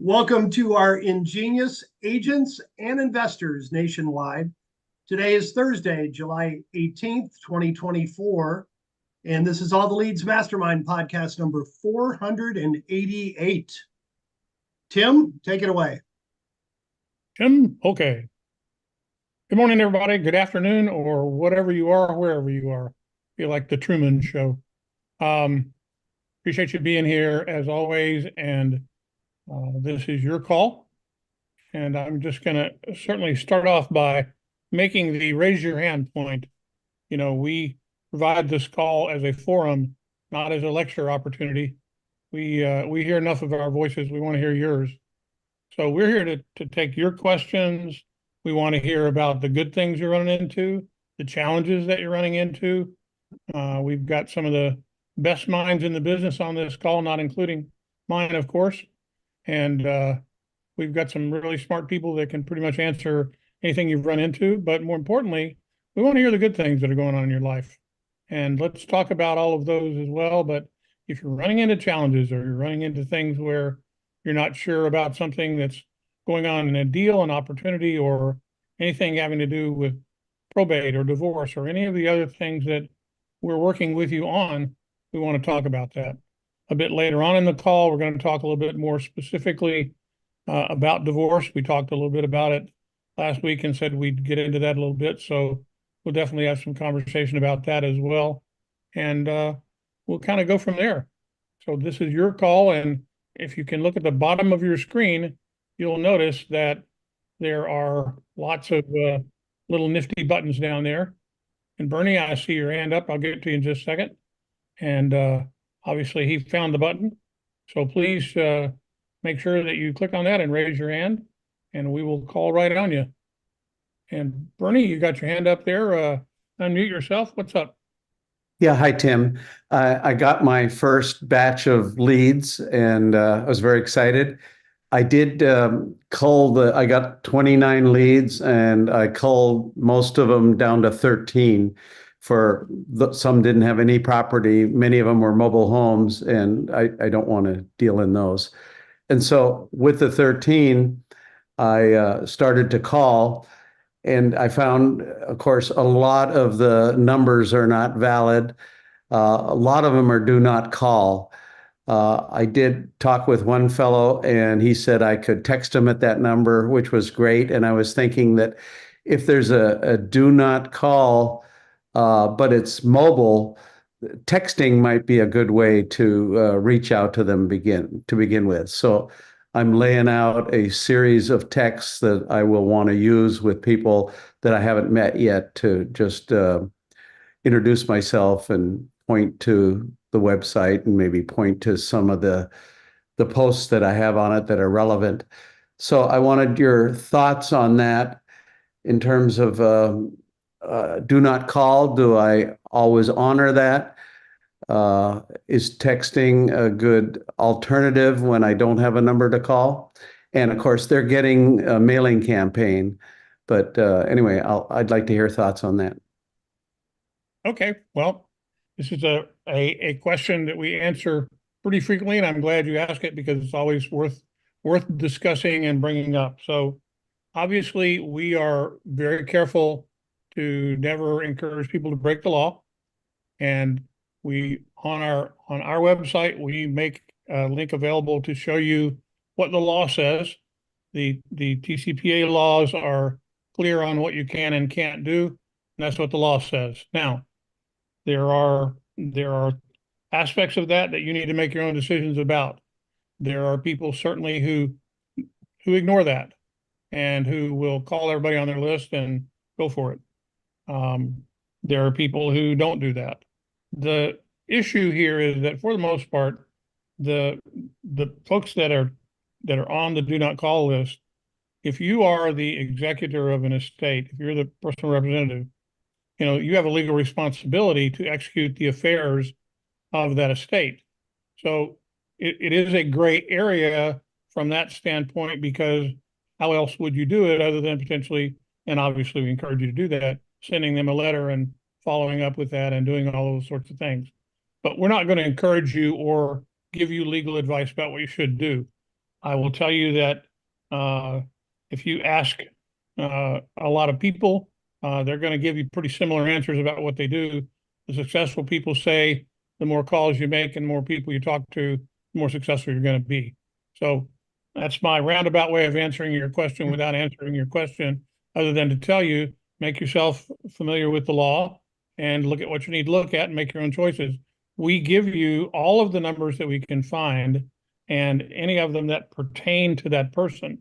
Welcome to our ingenious agents and investors nationwide. Today is Thursday, July 18th, 2024, and this is All the Leads Mastermind podcast number 488. Tim, take it away. Tim, okay. Good morning, everybody. Good afternoon, or whatever you are, wherever you are. Feel like the Truman Show. Appreciate you being here as always, and this is your call. And I'm just going to certainly start off by making the raise your hand point. You know, we provide this call as a forum, not as a lecture opportunity. We hear enough of our voices. We want to hear yours. So we're here to take your questions. We want to hear about the good things you're running into, the challenges that you're running into. We've got some of the best minds in the business on this call, not including mine, of course. And we've got some really smart people that can pretty much answer anything you've run into. But more importantly, we want to hear the good things that are going on in your life. And let's talk about all of those as well. But if you're running into challenges or you're running into things where you're not sure about something that's going on in a deal, an opportunity, or anything having to do with probate or divorce or any of the other things that we're working with you on, we want to talk about that. A bit later on in the call, we're going to talk a little bit more specifically about divorce. We talked a little bit about it last week and said we'd get into that a little bit. So we'll definitely have some conversation about that as well. And we'll kind of go from there. So this is your call. And if you can look at the bottom of your screen, you'll notice that there are lots of little nifty buttons down there. And Bernie, I see your hand up. I'll get to you in just a second. And obviously he found the button. So please make sure that you click on that and raise your hand, and we will call right on you. And Bernie, you got your hand up there. Unmute yourself. What's up? Yeah, hi, Tim. I got my first batch of leads, and I was very excited. I did I got 29 leads, and I culled most of them down to 13. Some didn't have any property. Many of them were mobile homes, and I don't want to deal in those. And so with the 13, I started to call. And I found, of course, a lot of the numbers are not valid. A lot of them are do not call. I did talk with one fellow, and he said I could text him at that number, which was great. And I was thinking that if there's a do not call, but it's mobile, texting might be a good way to reach out to them to begin with. So I'm laying out a series of texts that I will want to use with people that I haven't met yet to just introduce myself and point to the website and maybe point to some of the posts that I have on it that are relevant. So I wanted your thoughts on that in terms of do not call. Do I always honor that? Is texting a good alternative when I don't have a number to call? And of course, they're getting a mailing campaign. But anyway, I'd like to hear thoughts on that. Okay, well, this is a question that we answer pretty frequently, and I'm glad you ask it because it's always worth discussing and bringing up. So obviously, we are very careful to never encourage people to break the law. And we on our website, we make a link available to show you what the law says. The TCPA laws are clear on what you can and can't do, and that's what the law says. Now, there are aspects of that you need to make your own decisions about. There are people certainly who ignore that and who will call everybody on their list and go for it. There are people who don't do that. The issue here is that for the most part, the folks that are on the do not call list, if you are the executor of an estate, if you're the personal representative, you have a legal responsibility to execute the affairs of that estate. So it is a gray area from that standpoint, because how else would you do it other than potentially, and obviously we encourage you to do that, sending them a letter and following up with that and doing all those sorts of things. But we're not going to encourage you or give you legal advice about what you should do. I will tell you that if you ask a lot of people, they're going to give you pretty similar answers about what they do. The successful people say the more calls you make and more people you talk to, the more successful you're going to be. So that's my roundabout way of answering your question without answering your question, other than to tell you, make yourself familiar with the law and look at what you need to look at and make your own choices. We give you all of the numbers that we can find and any of them that pertain to that person.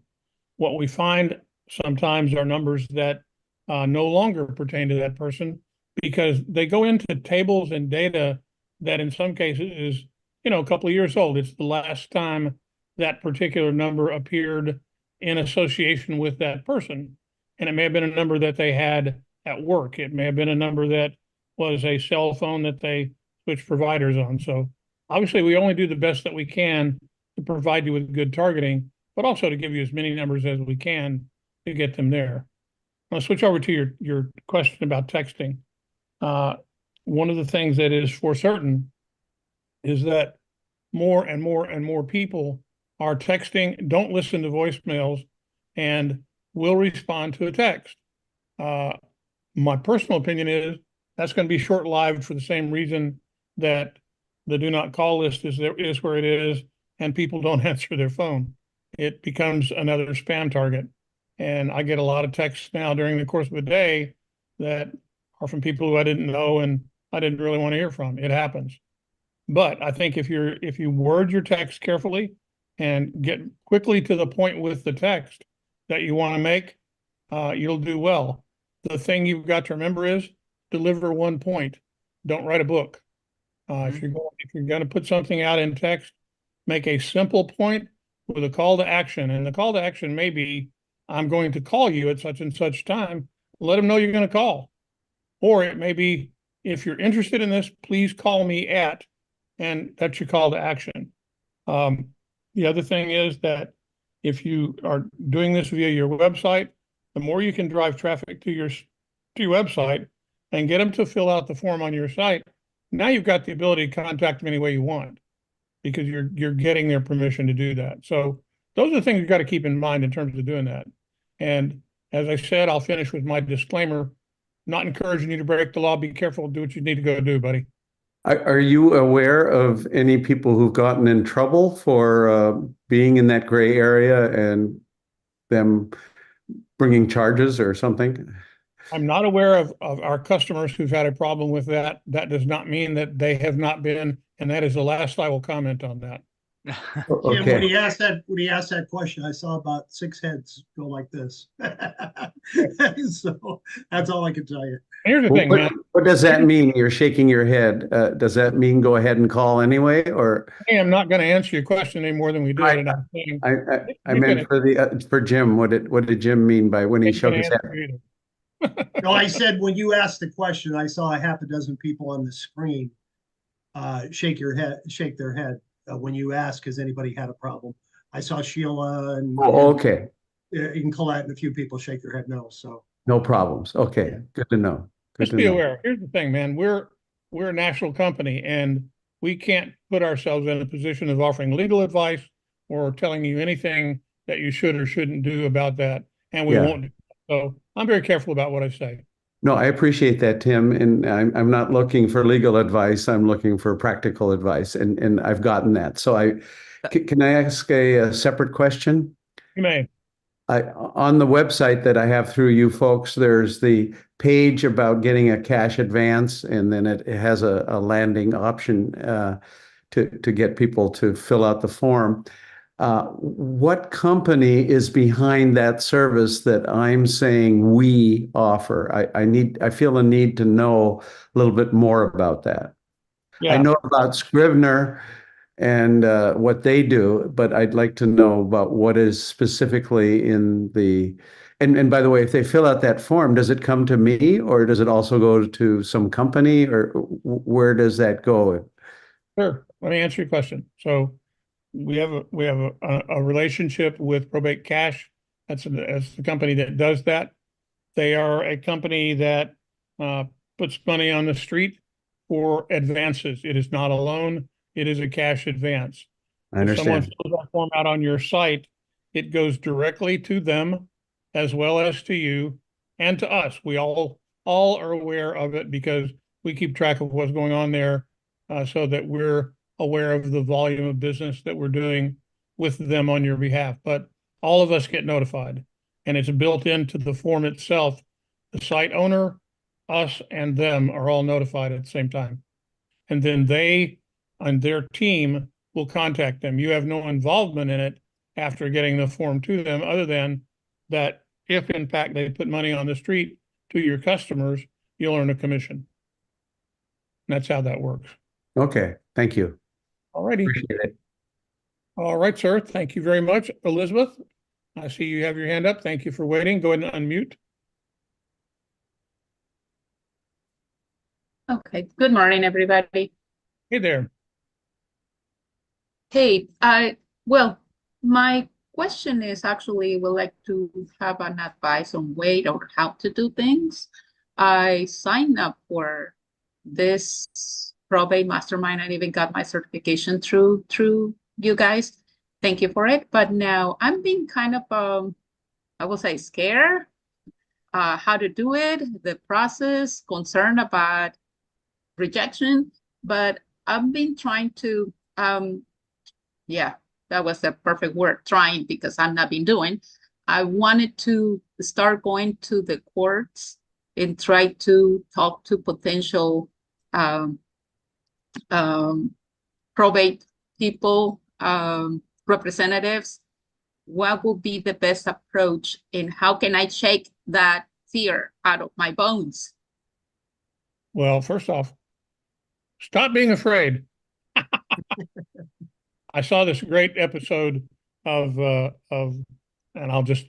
What we find sometimes are numbers that no longer pertain to that person because they go into tables and data that in some cases is, a couple of years old. It's the last time that particular number appeared in association with that person. And it may have been a number that they had at work. It may have been a number that was a cell phone that they switched providers on. So obviously we only do the best that we can to provide you with good targeting, but also to give you as many numbers as we can to get them there. I'll switch over to your question about texting. One of the things that is for certain is that more and more and more people are texting, don't listen to voicemails, and will respond to a text. My personal opinion is that's going to be short-lived for the same reason that the do not call list is where it is, and people don't answer their phone. It becomes another spam target. And I get a lot of texts now during the course of the day that are from people who I didn't know and I didn't really want to hear from. It happens. But I think if you word your text carefully and get quickly to the point with the text that you want to make, you'll do well. The thing you've got to remember is deliver one point. Don't write a book. If you're going to put something out in text, make a simple point with a call to action. And the call to action may be, I'm going to call you at such and such time. Let them know you're going to call. Or it may be, if you're interested in this, please call me at, and that's your call to action. The other thing is that if you are doing this via your website, the more you can drive traffic to your website and get them to fill out the form on your site, now you've got the ability to contact them any way you want because you're getting their permission to do that. So those are the things you've got to keep in mind in terms of doing that. And as I said, I'll finish with my disclaimer, not encouraging you to break the law. Be careful, do what you need to go do, buddy. Are you aware of any people who've gotten in trouble for being in that gray area and them bringing charges or something? I'm not aware of our customers who've had a problem with that. That does not mean that they have not been, and that is the last I will comment on that. Jim, when he asked that question, I saw about 6 heads go like this. So that's all I can tell you. Here's the thing, man. What does that mean? You're shaking your head. Does that mean go ahead and call anyway, or? Hey, I'm not going to answer your question any more than we did. I meant for Jim. What did Jim mean by when he shook his head? No, I said when you asked the question, I saw a half a dozen people on the screen shake their head when you asked, has anybody had a problem? I saw Sheila and okay, and Colette and a few people shake their head no. So no problems. Okay, good to know. Just be aware. Here's the thing, man. We're a national company, and we can't put ourselves in a position of offering legal advice or telling you anything that you should or shouldn't do about that, and we won't do that. So I'm very careful about what I say. No, I appreciate that, Tim. And I'm not looking for legal advice. I'm looking for practical advice, and I've gotten that. So can I ask a separate question? You may. On the website that I have through you folks, there's the page about getting a cash advance, and then it has a landing option to get people to fill out the form. What company is behind that service that I'm saying we offer? I feel a need to know a little bit more about that. Yeah. I know about Scrivener and what they do, but I'd like to know about what is specifically in the, and by the way, if they fill out that form, does it come to me or does it also go to some company, or where does that go? Sure. Let me answer your question. So we have a relationship with Probate Cash. That's the company that does that. They are a company that puts money on the street for advances. It is not a loan. It is a cash advance. I understand. form out on your site, it goes directly to them as well as to you and to us. We all are aware of it because we keep track of what's going on there, so that we're aware of the volume of business that we're doing with them on your behalf. But all of us get notified, and it's built into the form itself. The site owner, us, and them are all notified at the same time. And then they and their team will contact them. You have no involvement in it after getting the form to them, other than that if in fact they put money on the street to your customers, you'll earn a commission. That's how that works. Okay, thank you. All righty. Appreciate it. All right, sir. Thank you very much. Elizabeth, I see you have your hand up. Thank you for waiting. Go ahead and unmute. Okay, good morning, everybody. Hey there. Hey, well, my question is actually would like to have an advice on way or how to do things. I signed up for this Probate Mastermind. I even got my certification through you guys. Thank you for it. But now I'm being kind of, I will say scared, how to do it, the process, concerned about rejection, but I've been trying to, yeah, that was the perfect word, trying, because I've not been doing. I wanted to start going to the courts and try to talk to potential probate people, representatives. What would be the best approach, and how can I shake that fear out of my bones? Well, first off, stop being afraid. I saw this great episode of, and I'll just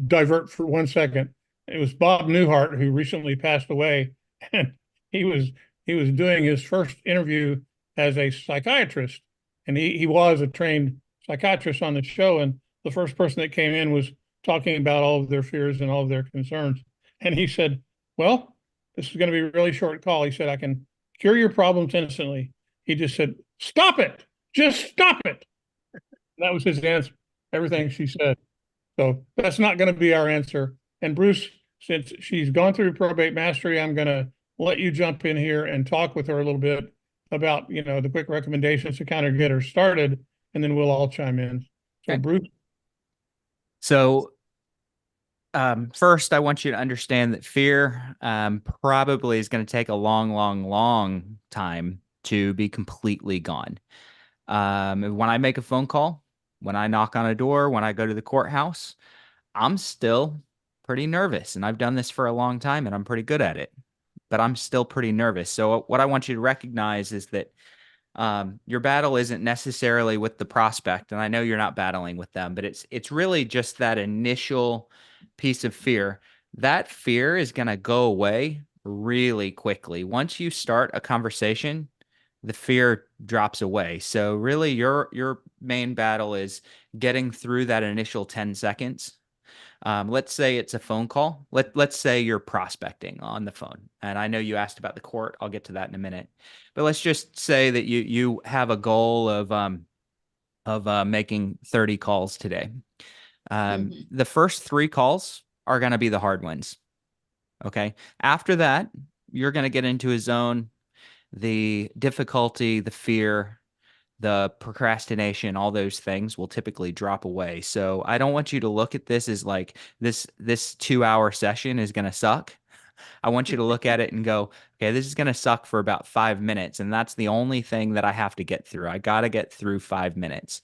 divert for 1 second. It was Bob Newhart, who recently passed away, and he was doing his first interview as a psychiatrist, and he was a trained psychiatrist on the show, and the first person that came in was talking about all of their fears and all of their concerns, and he said, "Well, this is going to be a really short call." He said, "I can cure your problems instantly." He just said, "Stop it. Just stop it." That was his answer. Everything she said. So that's not going to be our answer. And Bruce, since she's gone through probate mastery, I'm going to let you jump in here and talk with her a little bit about, the quick recommendations to kind of get her started, and then we'll all chime in. So Okay. Bruce. So first, I want you to understand that fear probably is going to take a long, long, long time to be completely gone. When I make a phone call, when I knock on a door, when I go to the courthouse, I'm still pretty nervous, and I've done this for a long time and I'm pretty good at it, but I'm still pretty nervous. So what I want you to recognize is that your battle isn't necessarily with the prospect, and I know you're not battling with them, but it's really just that initial piece of fear. That fear is going to go away really quickly. Once you start a conversation, the fear drops away. So really your main battle is getting through that initial 10 seconds. Let's say it's a phone call. Let's say you're prospecting on the phone. And I know you asked about the court. I'll get to that in a minute. But let's just say that you have a goal of making 30 calls today. The first 3 calls are going to be the hard ones. Okay. After that, you're going to get into a zone. The difficulty, the fear, the procrastination, all those things will typically drop away. So I don't want you to look at this as like this 2-hour session is going to suck. I want you to look at it and go, okay, this is going to suck for about 5 minutes. And that's the only thing that I have to get through. I got to get through 5 minutes.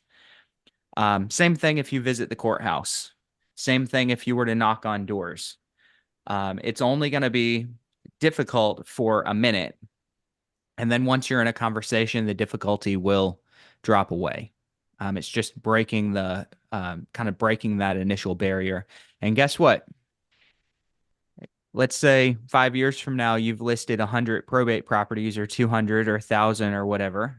Same thing if you visit the courthouse. Same thing if you were to knock on doors. It's only going to be difficult for a minute. And then once you're in a conversation, the difficulty will drop away. It's just breaking the kind of breaking that initial barrier. And guess what? Let's say 5 years from now, you've listed 100 probate properties or 200 or 1,000 or whatever.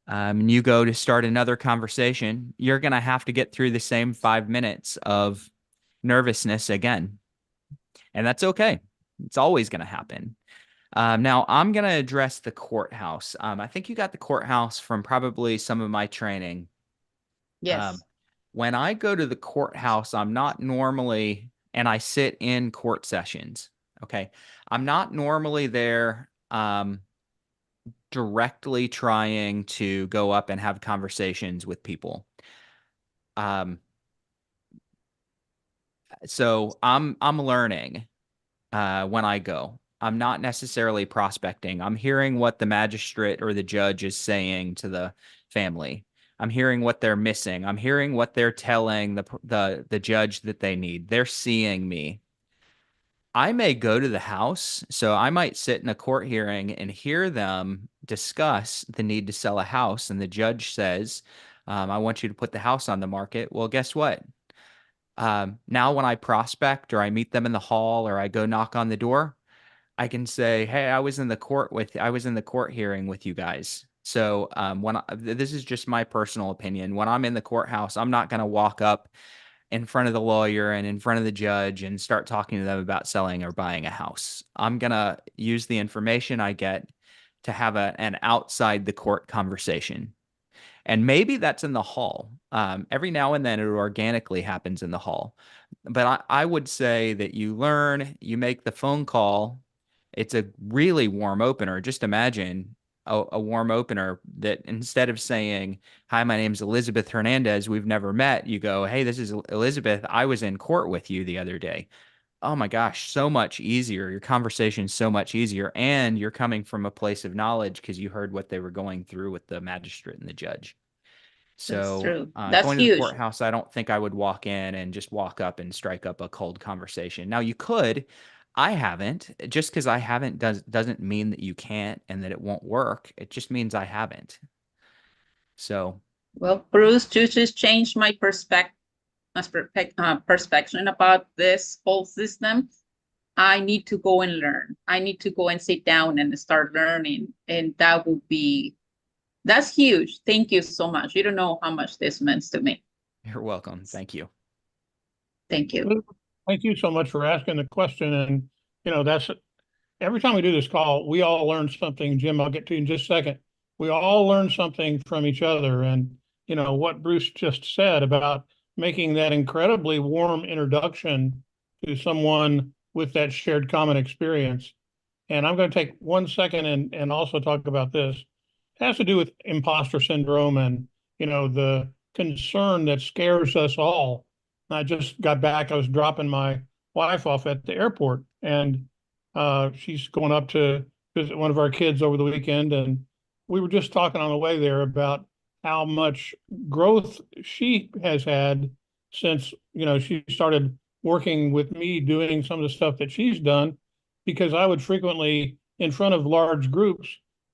And you go to start another conversation, you're going to have to get through the same 5 minutes of nervousness again. And that's okay. It's always going to happen. Now, I'm going to address the courthouse. I think you got the courthouse from probably some of my training. Yes. When I go to the courthouse, I'm not normally, and I sit in court sessions. Okay. I'm not normally there directly trying to go up and have conversations with people. So I'm learning when I go. I'm not necessarily prospecting. I'm hearing what the magistrate or the judge is saying to the family. I'm hearing what they're missing. I'm hearing what they're telling the judge that they need. They're seeing me. I may go to the house, so I might sit in a court hearing and hear them discuss the need to sell a house, and the judge says, "I want you to put the house on the market." Well, guess what? Now when I prospect or I meet them in the hall or I go knock on the door, I can say, "Hey, I was in the court hearing with you guys." So this is just my personal opinion. When I'm in the courthouse, I'm not going to walk up in front of the lawyer and in front of the judge and start talking to them about selling or buying a house. I'm going to use the information I get to have an outside the court conversation. And maybe that's in the hall. Every now and then it organically happens in the hall. But I would say that you learn, you make the phone call. It's a really warm opener. Just imagine a warm opener that instead of saying, "Hi, my name's Elizabeth Hernandez. We've never met." You go, "Hey, this is Elizabeth. I was in court with you the other day." Oh my gosh, so much easier. Your conversation's so much easier. And you're coming from a place of knowledge because you heard what they were going through with the magistrate and the judge. That's So true. That's going to the huge. courthouse, I don't think I would walk in and just walk up and strike up a cold conversation. Now you could. I haven't. Just because I haven't doesn't mean that you can't and that it won't work. It just means I haven't. So Well, Bruce, you just changed my perspective perspective about this whole system. I need to go and learn. I need to go and sit down and start learning. And that's huge. Thank you so much. You don't know how much this means to me. you're welcome. Thank you. Thank you. Thank you so much for asking the question. And, that's every time we do this call, we all learn something. Jim, I'll get to you in just a second. We all learn something from each other. And, what Bruce just said about making that incredibly warm introduction to someone with that shared common experience. And I'm going to take 1 second and also talk about this. It has to do with imposter syndrome and, the concern that scares us all. I just got back. I was dropping my wife off at the airport, and she's going up to visit one of our kids over the weekend. And we were just talking on the way there about how much growth she has had since, she started working with me doing some of the stuff that she's done, because I would frequently, in front of large groups,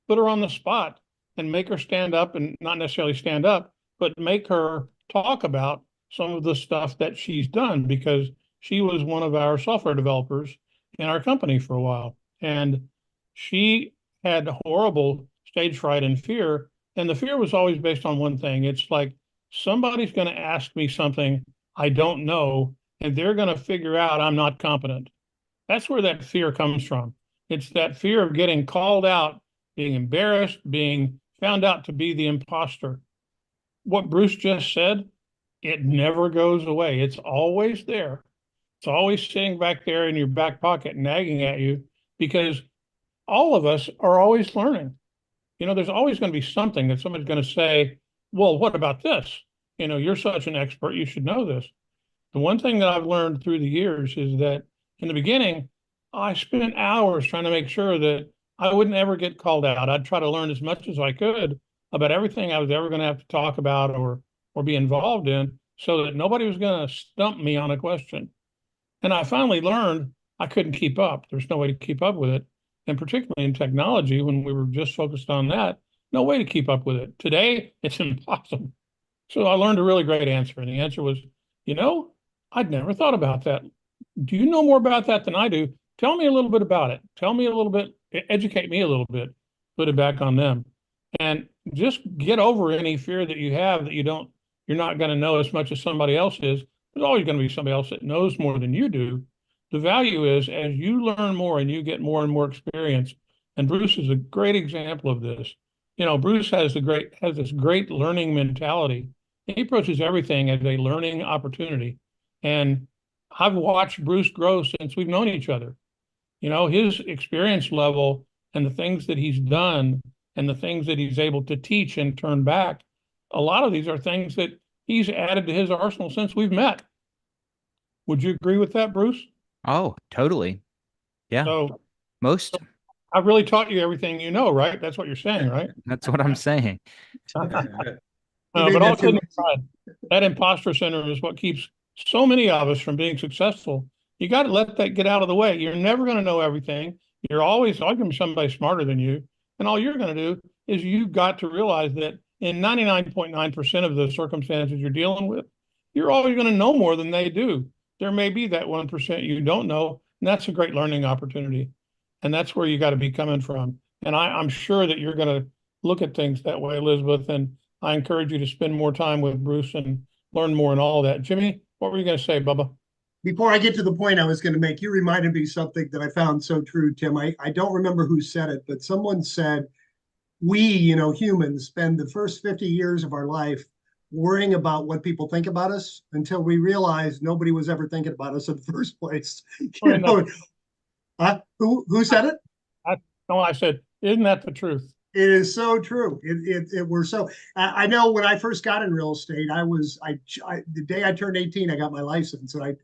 put her on the spot and make her stand up, and not necessarily stand up, but make her talk about some of the stuff that she's done, because she was one of our software developers in our company for a while. And she had horrible stage fright and fear. And the fear was always based on one thing. It's like, somebody's going to ask me something I don't know, and they're going to figure out I'm not competent. That's where that fear comes from. It's that fear of getting called out, being embarrassed, being found out to be the imposter. What Bruce just said, it never goes away. It's always there. It's always sitting back there in your back pocket, nagging at you, because all of us are always learning. There's always going to be something that somebody's going to say, "Well, what about this? You're such an expert, you should know this." The one thing that I've learned through the years is that in the beginning, I spent hours trying to make sure that I wouldn't ever get called out. I'd try to learn as much as I could about everything I was ever going to have to talk about or be involved in, so that nobody was going to stump me on a question. And I finally learned I couldn't keep up. There's no way to keep up with it. And particularly in technology, when we were just focused on that, no way to keep up with it. Today, it's impossible. So I learned a really great answer. And the answer was, I'd never thought about that. Do you know more about that than I do? Tell me a little bit about it. Tell me a little bit, educate me a little bit, put it back on them. And just get over any fear that you have that you're not going to know as much as somebody else is. There's always going to be somebody else that knows more than you do. The value is, as you learn more and you get more and more experience, and Bruce is a great example of this. Bruce has this great learning mentality, He approaches everything as a learning opportunity. And I've watched Bruce grow since we've known each other. You know, his experience level and the things that he's done and the things that he's able to teach and turn back, a lot of these are things that he's added to his arsenal since we've met. Would you agree with that, Bruce? Oh, totally. Yeah. So Most, I've really taught you everything you know, right? That's what you're saying, right? that's what I'm saying. You made But all that too kidding easy. aside, that imposter syndrome is what keeps so many of us from being successful. You got to let that get out of the way. You're never going to know everything. You're always going to be somebody smarter than you. And all you're going to do is you've got to realize that in 99.9% of the circumstances you're dealing with, you're always going to know more than they do. There may be that 1% you don't know, and that's a great learning opportunity. And that's where you got to be coming from. And I'm sure that you're going to look at things that way, Elizabeth. And I encourage you to spend more time with Bruce and learn more and all that. Jimmy, what were you going to say, Bubba? Before I get to the point I was going to make, you reminded me something that I found so true, Tim. I don't remember who said it, but someone said, we, humans spend the first 50 years of our life worrying about what people think about us until we realize nobody was ever thinking about us in the first place. Who said it? I said, isn't that the truth? It is so true. We're so. I know when I first got in real estate, the day I turned 18, I got my license, and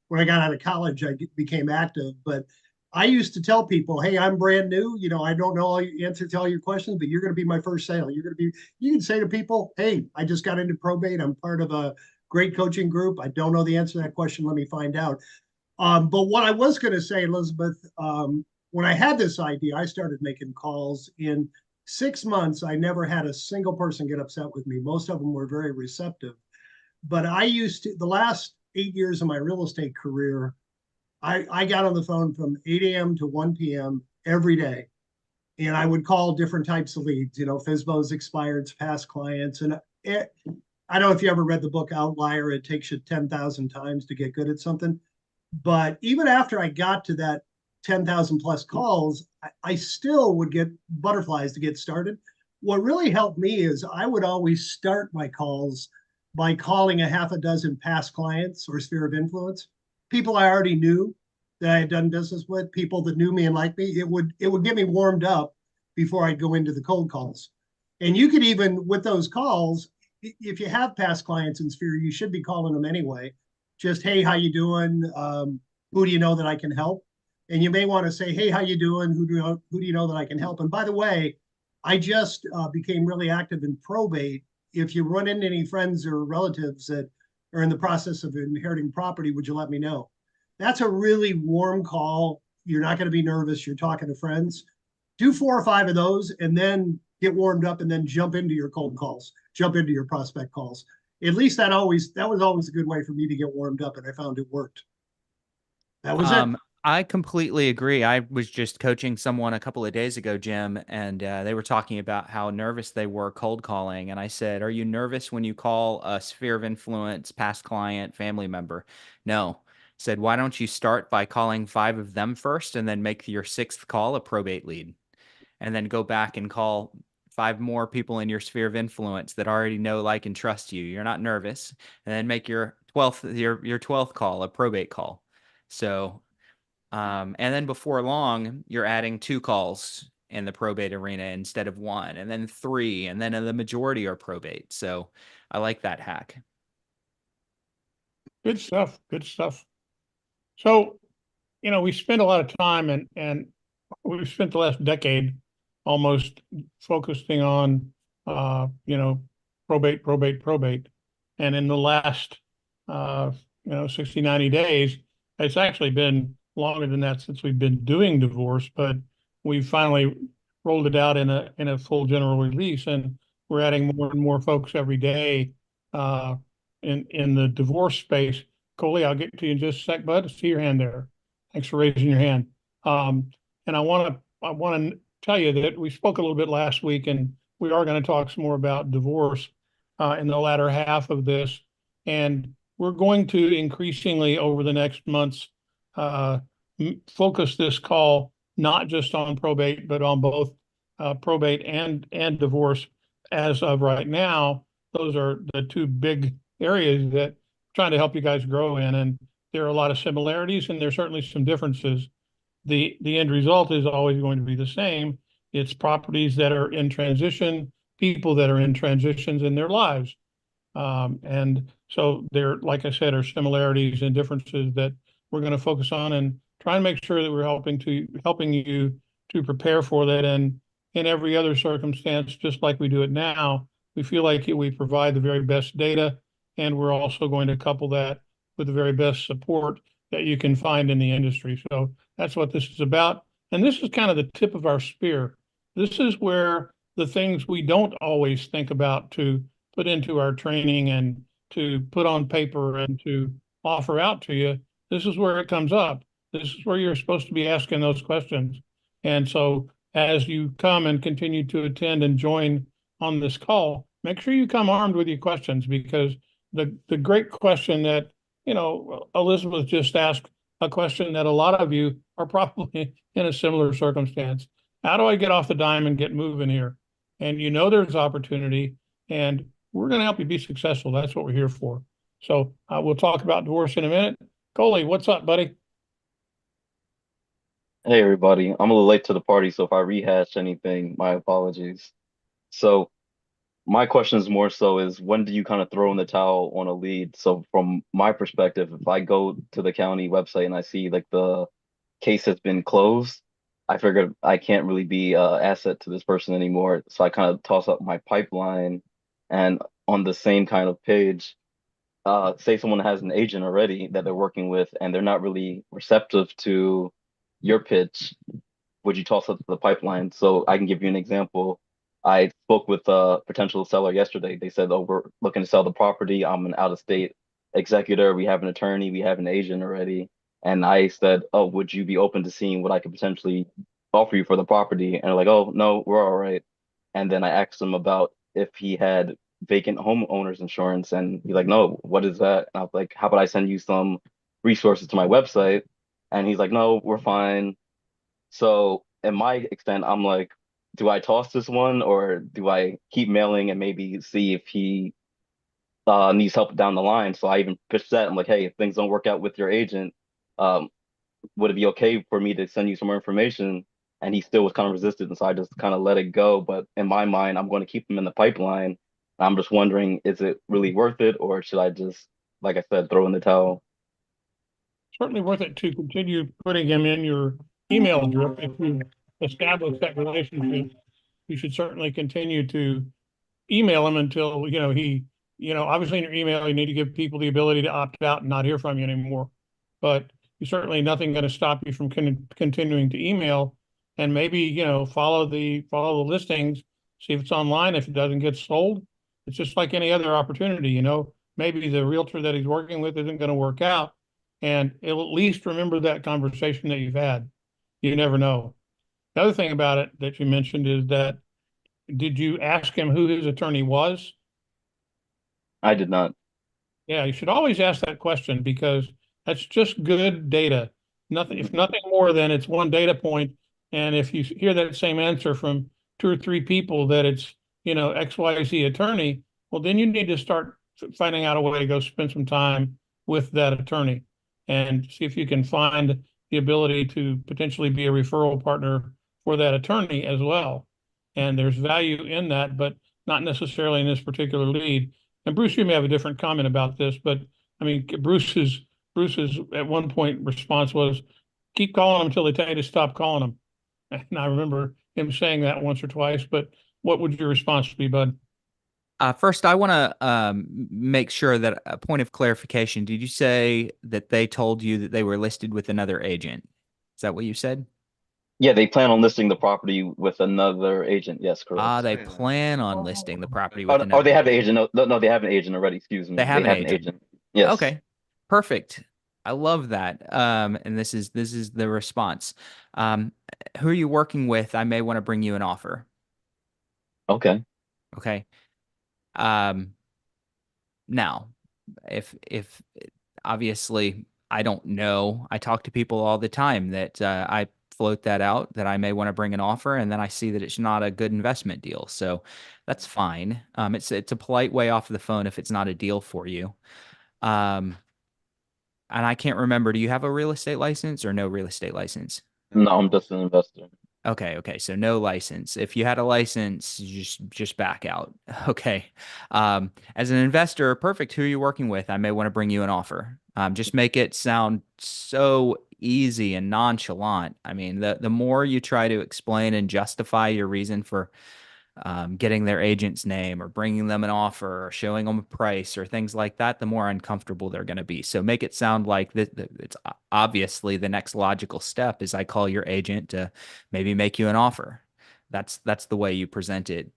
when I got out of college, I became active. But I used to tell people, "Hey, I'm brand new. I don't know all the answer to all your questions, but you're going to be my first sale. You're going to be." You can say to people, "Hey, I just got into probate. I'm part of a great coaching group. I don't know the answer to that question. Let me find out." But what I was going to say, Elizabeth, when I had this idea, I started making calls. In 6 months. I never had a single person get upset with me. Most of them were very receptive. But the last 8 years of my real estate career, I got on the phone from 8 a.m. to 1 p.m. every day. And I would call different types of leads, FSBOs, expireds, past clients. And I don't know if you ever read the book Outlier. It takes you 10,000 times to get good at something. But even after I got to that 10,000 plus calls, I still would get butterflies to get started. What really helped me is I would always start my calls by calling a half a dozen past clients or sphere of influence, people I already knew that I had done business with, people that knew me and liked me. It would get me warmed up before I'd go into the cold calls. And you could even, with those calls, if you have past clients in sphere, you should be calling them anyway. Just, hey, how you doing? Who do you know that I can help? And you may want to say, hey, how you doing? Who do you know that I can help? And by the way, I just became really active in probate. If you run into any friends or relatives that are in the process of inheriting property, would you let me know? That's a really warm call. You're not going to be nervous. You're talking to friends. Do 4 or 5 of those and then get warmed up and then jump into your cold calls, jump into your prospect calls. At least that was always a good way for me to get warmed up, and I found it worked. That was it. I completely agree. I was just coaching someone a couple of days ago, Jim, and they were talking about how nervous they were cold calling. And I said, are you nervous when you call a sphere of influence, past client, family member? No. I said, why don't you start by calling 5 of them first and then make your 6th call a probate lead? And then go back and call 5 more people in your sphere of influence that already know, like, and trust you. You're not nervous. And then make your 12th call a probate call. So and then before long, you're adding 2 calls in the probate arena instead of 1, and then 3, and then the majority are probate. So I like that hack. Good stuff. Good stuff. So, we spend a lot of time and we've spent the last decade almost focusing on, probate. And in the last, 60, 90 days, it's actually been longer than that since we've been doing divorce, but we finally rolled it out in a full general release, and we're adding more and more folks every day in the divorce space. Coley, I'll get to you in just a sec, bud. I see your hand there. Thanks for raising your hand. And I want to tell you that we spoke a little bit last week, and we are going to talk some more about divorce in the latter half of this, and we're going to increasingly over the next months focus this call not just on probate, but on both probate and divorce as of right now. those are the two big areas that I'm trying to help you guys grow in. And there are a lot of similarities and there's certainly some differences. The end result is always going to be the same. It's properties that are in transition, people that are in transitions in their lives. And so there, like I said, are similarities and differences that we're going to focus on and try and make sure that we're helping you to prepare for that. And in every other circumstance, just like we do it now, we feel like we provide the very best data, and we're also going to couple that with the very best support that you can find in the industry. So that's what this is about. And this is kind of the tip of our spear. This is where the things we don't always think about to put into our training and to put on paper and to offer out to you, this is where it comes up. This is where you're supposed to be asking those questions. And so as you come and continue to attend and join on this call, make sure you come armed with your questions, because the great question that, Elizabeth just asked, a question that a lot of you are probably in a similar circumstance. How do I get off the dime and get moving here? And there's opportunity, and we're going to help you be successful. That's what we're here for. So we'll talk about divorce in a minute. Coley, what's up, buddy? Hey everybody, I'm a little late to the party, so if I rehash anything, my apologies. So my question is more so is when do you kind of throw in the towel on a lead? So from my perspective, if I go to the county website and I see like the case has been closed, I figured I can't really be an asset to this person anymore. So I kind of toss up my pipeline, and on the same kind of page, say someone has an agent already that they're working with and they're not really receptive to your pitch, would you toss up the pipeline? So I can give you an example. I spoke with a potential seller yesterday. They said, "Oh, we're looking to sell the property. I'm an out-of-state executor. We have an attorney. We have an agent already." And I said, "Oh, would you be open to seeing what I could potentially offer you for the property?" And they're like, "Oh, no, we're all right." And then I asked him about if he had vacant homeowners insurance, and he's like, "No, what is that?" And I was like, "How about I send you some resources to my website?" And he's like, "No, we're fine." So in my extent, I'm like, do I toss this one or do I keep mailing and maybe see if he needs help down the line? So I even pitched that. I'm like, hey, if things don't work out with your agent, um, would it be okay for me to send you some more information? And he still was kind of resistant, and so I just kind of let it go. But in my mind, I'm going to keep him in the pipeline. I'm just wondering, is it really worth it, or should I just, like I said, throw in the towel? Certainly worth it to continue putting him in your email drip. If you establish that relationship, you should certainly continue to email him until, obviously in your email, you need to give people the ability to opt out and not hear from you anymore. But you certainly nothing going to stop you from continuing to email, and maybe, follow the listings, see if it's online. If it doesn't get sold, it's just like any other opportunity, maybe the realtor that he's working with isn't going to work out, and he'll at least remember that conversation that you've had. You never know. The other thing about it that you mentioned is that, did you ask him who his attorney was? I did not. Yeah, you should always ask that question, because that's just good data. Nothing, if nothing more than it's one data point. And if you hear that same answer from two or three people that it's, XYZ attorney, well, then you need to start finding out a way to go spend some time with that attorney and see if you can find the ability to potentially be a referral partner for that attorney as well. And there's value in that, but not necessarily in this particular lead. And Bruce, you may have a different comment about this, but I mean, Bruce's at one point response was, keep calling them until they tell you to stop calling them. And I remember him saying that once or twice, but what would your response be, bud? First, I want to make sure that a point of clarification. Did you say that they told you that they were listed with another agent? Is that what you said? Yeah, they plan on listing the property with another agent. Yes, correct. They plan on listing the property Oh, with or another they have an agent. agent. No, no, they have an agent already. Excuse me. They have They an have an agent. agent. Yes. Okay, perfect. I love that. And this is the response. Who are you working with? I may want to bring you an offer. Okay. Okay. Now, if obviously I don't know, I talk to people all the time that I float that out that I may want to bring an offer, and then I see that it's not a good investment deal. So that's fine. It's a polite way off the phone if it's not a deal for you. And I can't remember, do you have a real estate license or no real estate license? No, I'm just an investor. Okay, so no license. If you had a license, you just back out. Okay. As an investor, perfect. Who are you working with? I may want to bring you an offer. Just make it sound so easy and nonchalant. I mean, the more you try to explain and justify your reason for getting their agent's name or bringing them an offer or showing them a price or things like that, the more uncomfortable they're going to be. So make it sound like it's obviously the next logical step is I call your agent to maybe make you an offer. That's the way you present it.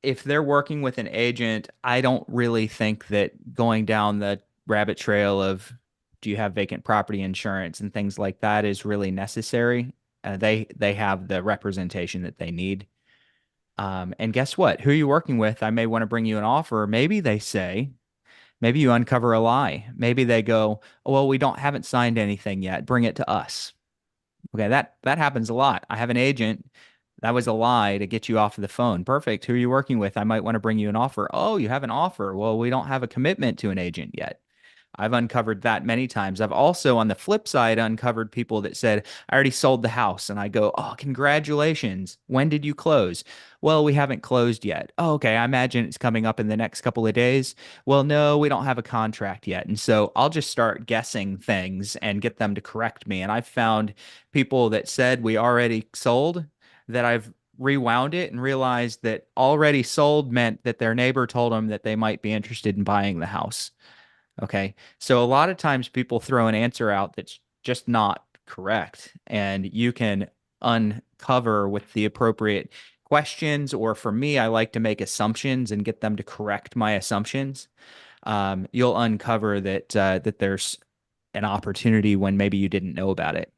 If they're working with an agent, I don't really think that going down the rabbit trail of do you have vacant property insurance and things like that is really necessary. They have the representation that they need. And guess what? Who are you working with? I may want to bring you an offer. Maybe they say, maybe you uncover a lie. Maybe they go, oh, well, we haven't signed anything yet. Bring it to us. Okay, that happens a lot. I have an agent. That was a lie to get you off of the phone. Perfect. Who are you working with? I might want to bring you an offer. Oh, you have an offer. Well, we don't have a commitment to an agent yet. I've uncovered that many times. I've also, on the flip side, uncovered people that said, I already sold the house. And I go, oh, congratulations. When did you close? Well, we haven't closed yet. Oh, okay. I imagine it's coming up in the next couple of days. Well, no, we don't have a contract yet. And so I'll just start guessing things and get them to correct me. And I've found people that said we already sold that I've rewound it and realized that already sold meant that their neighbor told them that they might be interested in buying the house. Okay. So a lot of times people throw an answer out that's just not correct. And you can uncover with the appropriate questions, or for me, I like to make assumptions and get them to correct my assumptions. You'll uncover that there's an opportunity when maybe you didn't know about it.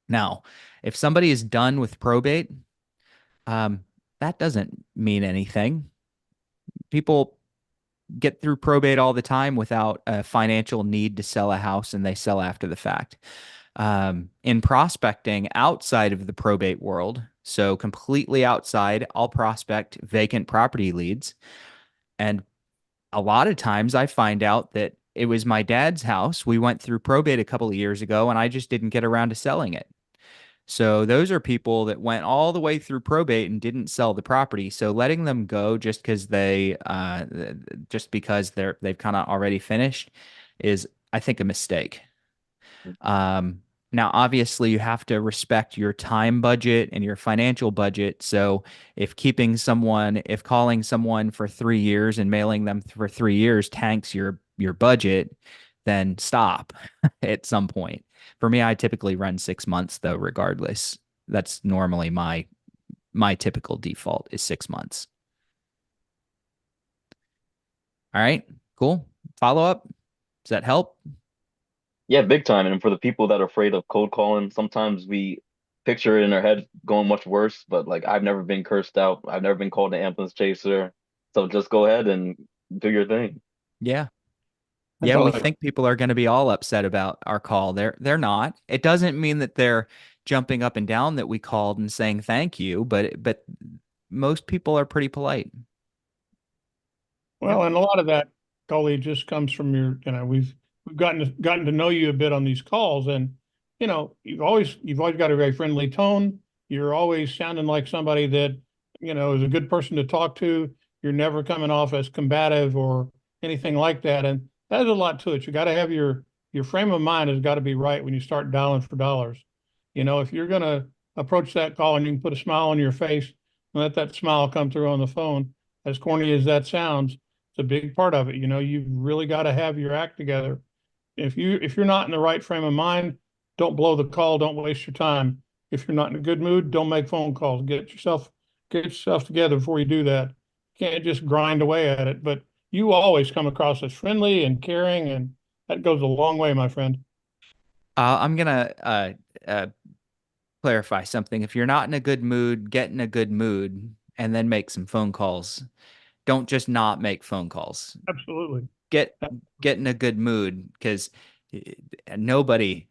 Now, if somebody is done with probate, that doesn't mean anything. People get through probate all the time without a financial need to sell a house, and they sell after the fact. In prospecting outside of the probate world, so completely outside, I'll prospect vacant property leads. And a lot of times I find out that it was my dad's house. We went through probate a couple of years ago, and I just didn't get around to selling it. So those are people that went all the way through probate and didn't sell the property. So letting them go just because they've kind of already finished is, I think, a mistake. Now, obviously, you have to respect your time budget and your financial budget. So if calling someone for 3 years and mailing them for 3 years tanks your budget, then stop at some point. For me, I typically run 6 months, though, regardless. That's normally my typical default is 6 months. All right, cool. Follow up. Does that help? Yeah, big time. And for the people that are afraid of cold calling, sometimes we picture it in our head going much worse. But like, I've never been cursed out. I've never been called an ambulance chaser. So just go ahead and do your thing. Yeah. I Yeah, we thought- think people are going to be all upset about our call. They're not. It doesn't mean that they're jumping up and down that we called and saying thank you, but most people are pretty polite. Well, and a lot of that, Coley, just comes from we've gotten to know you a bit on these calls, and you've always got a very friendly tone. You're always sounding like somebody that is a good person to talk to. You're never coming off as combative or anything like that, and there's a lot to it. You got to have your frame of mind has got to be right when you start dialing for dollars. If you're going to approach that call and you can put a smile on your face and let that smile come through on the phone, as corny as that sounds, it's a big part of it. You've really got to have your act together. If you're not in the right frame of mind, don't blow the call. Don't waste your time. If you're not in a good mood, don't make phone calls. Get yourself together before you do that. You can't just grind away at it. But you always come across as friendly and caring, and that goes a long way, my friend. I'm gonna clarify something. If you're not in a good mood, get in a good mood and then make some phone calls. Don't just not make phone calls. Absolutely. Get in a good mood, because nobody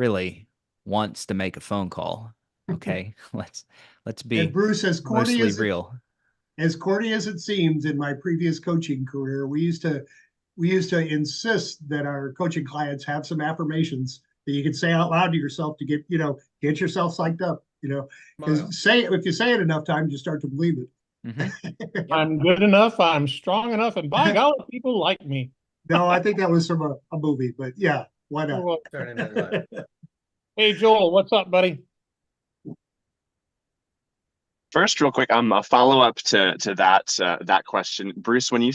really wants to make a phone call. Okay, let's And be Bruce, mostly real. as corny as it seems, in my previous coaching career, we used to insist that our coaching clients have some affirmations that you can say out loud to yourself to get yourself psyched up, because if you say it enough times, you start to believe it. Mhm. I'm good enough, I'm strong enough, and by golly, people like me. No, I think that was from a movie, but yeah, why not? Well, hey, Joel, what's up, buddy? First, real quick, a follow-up to that question. Bruce, when you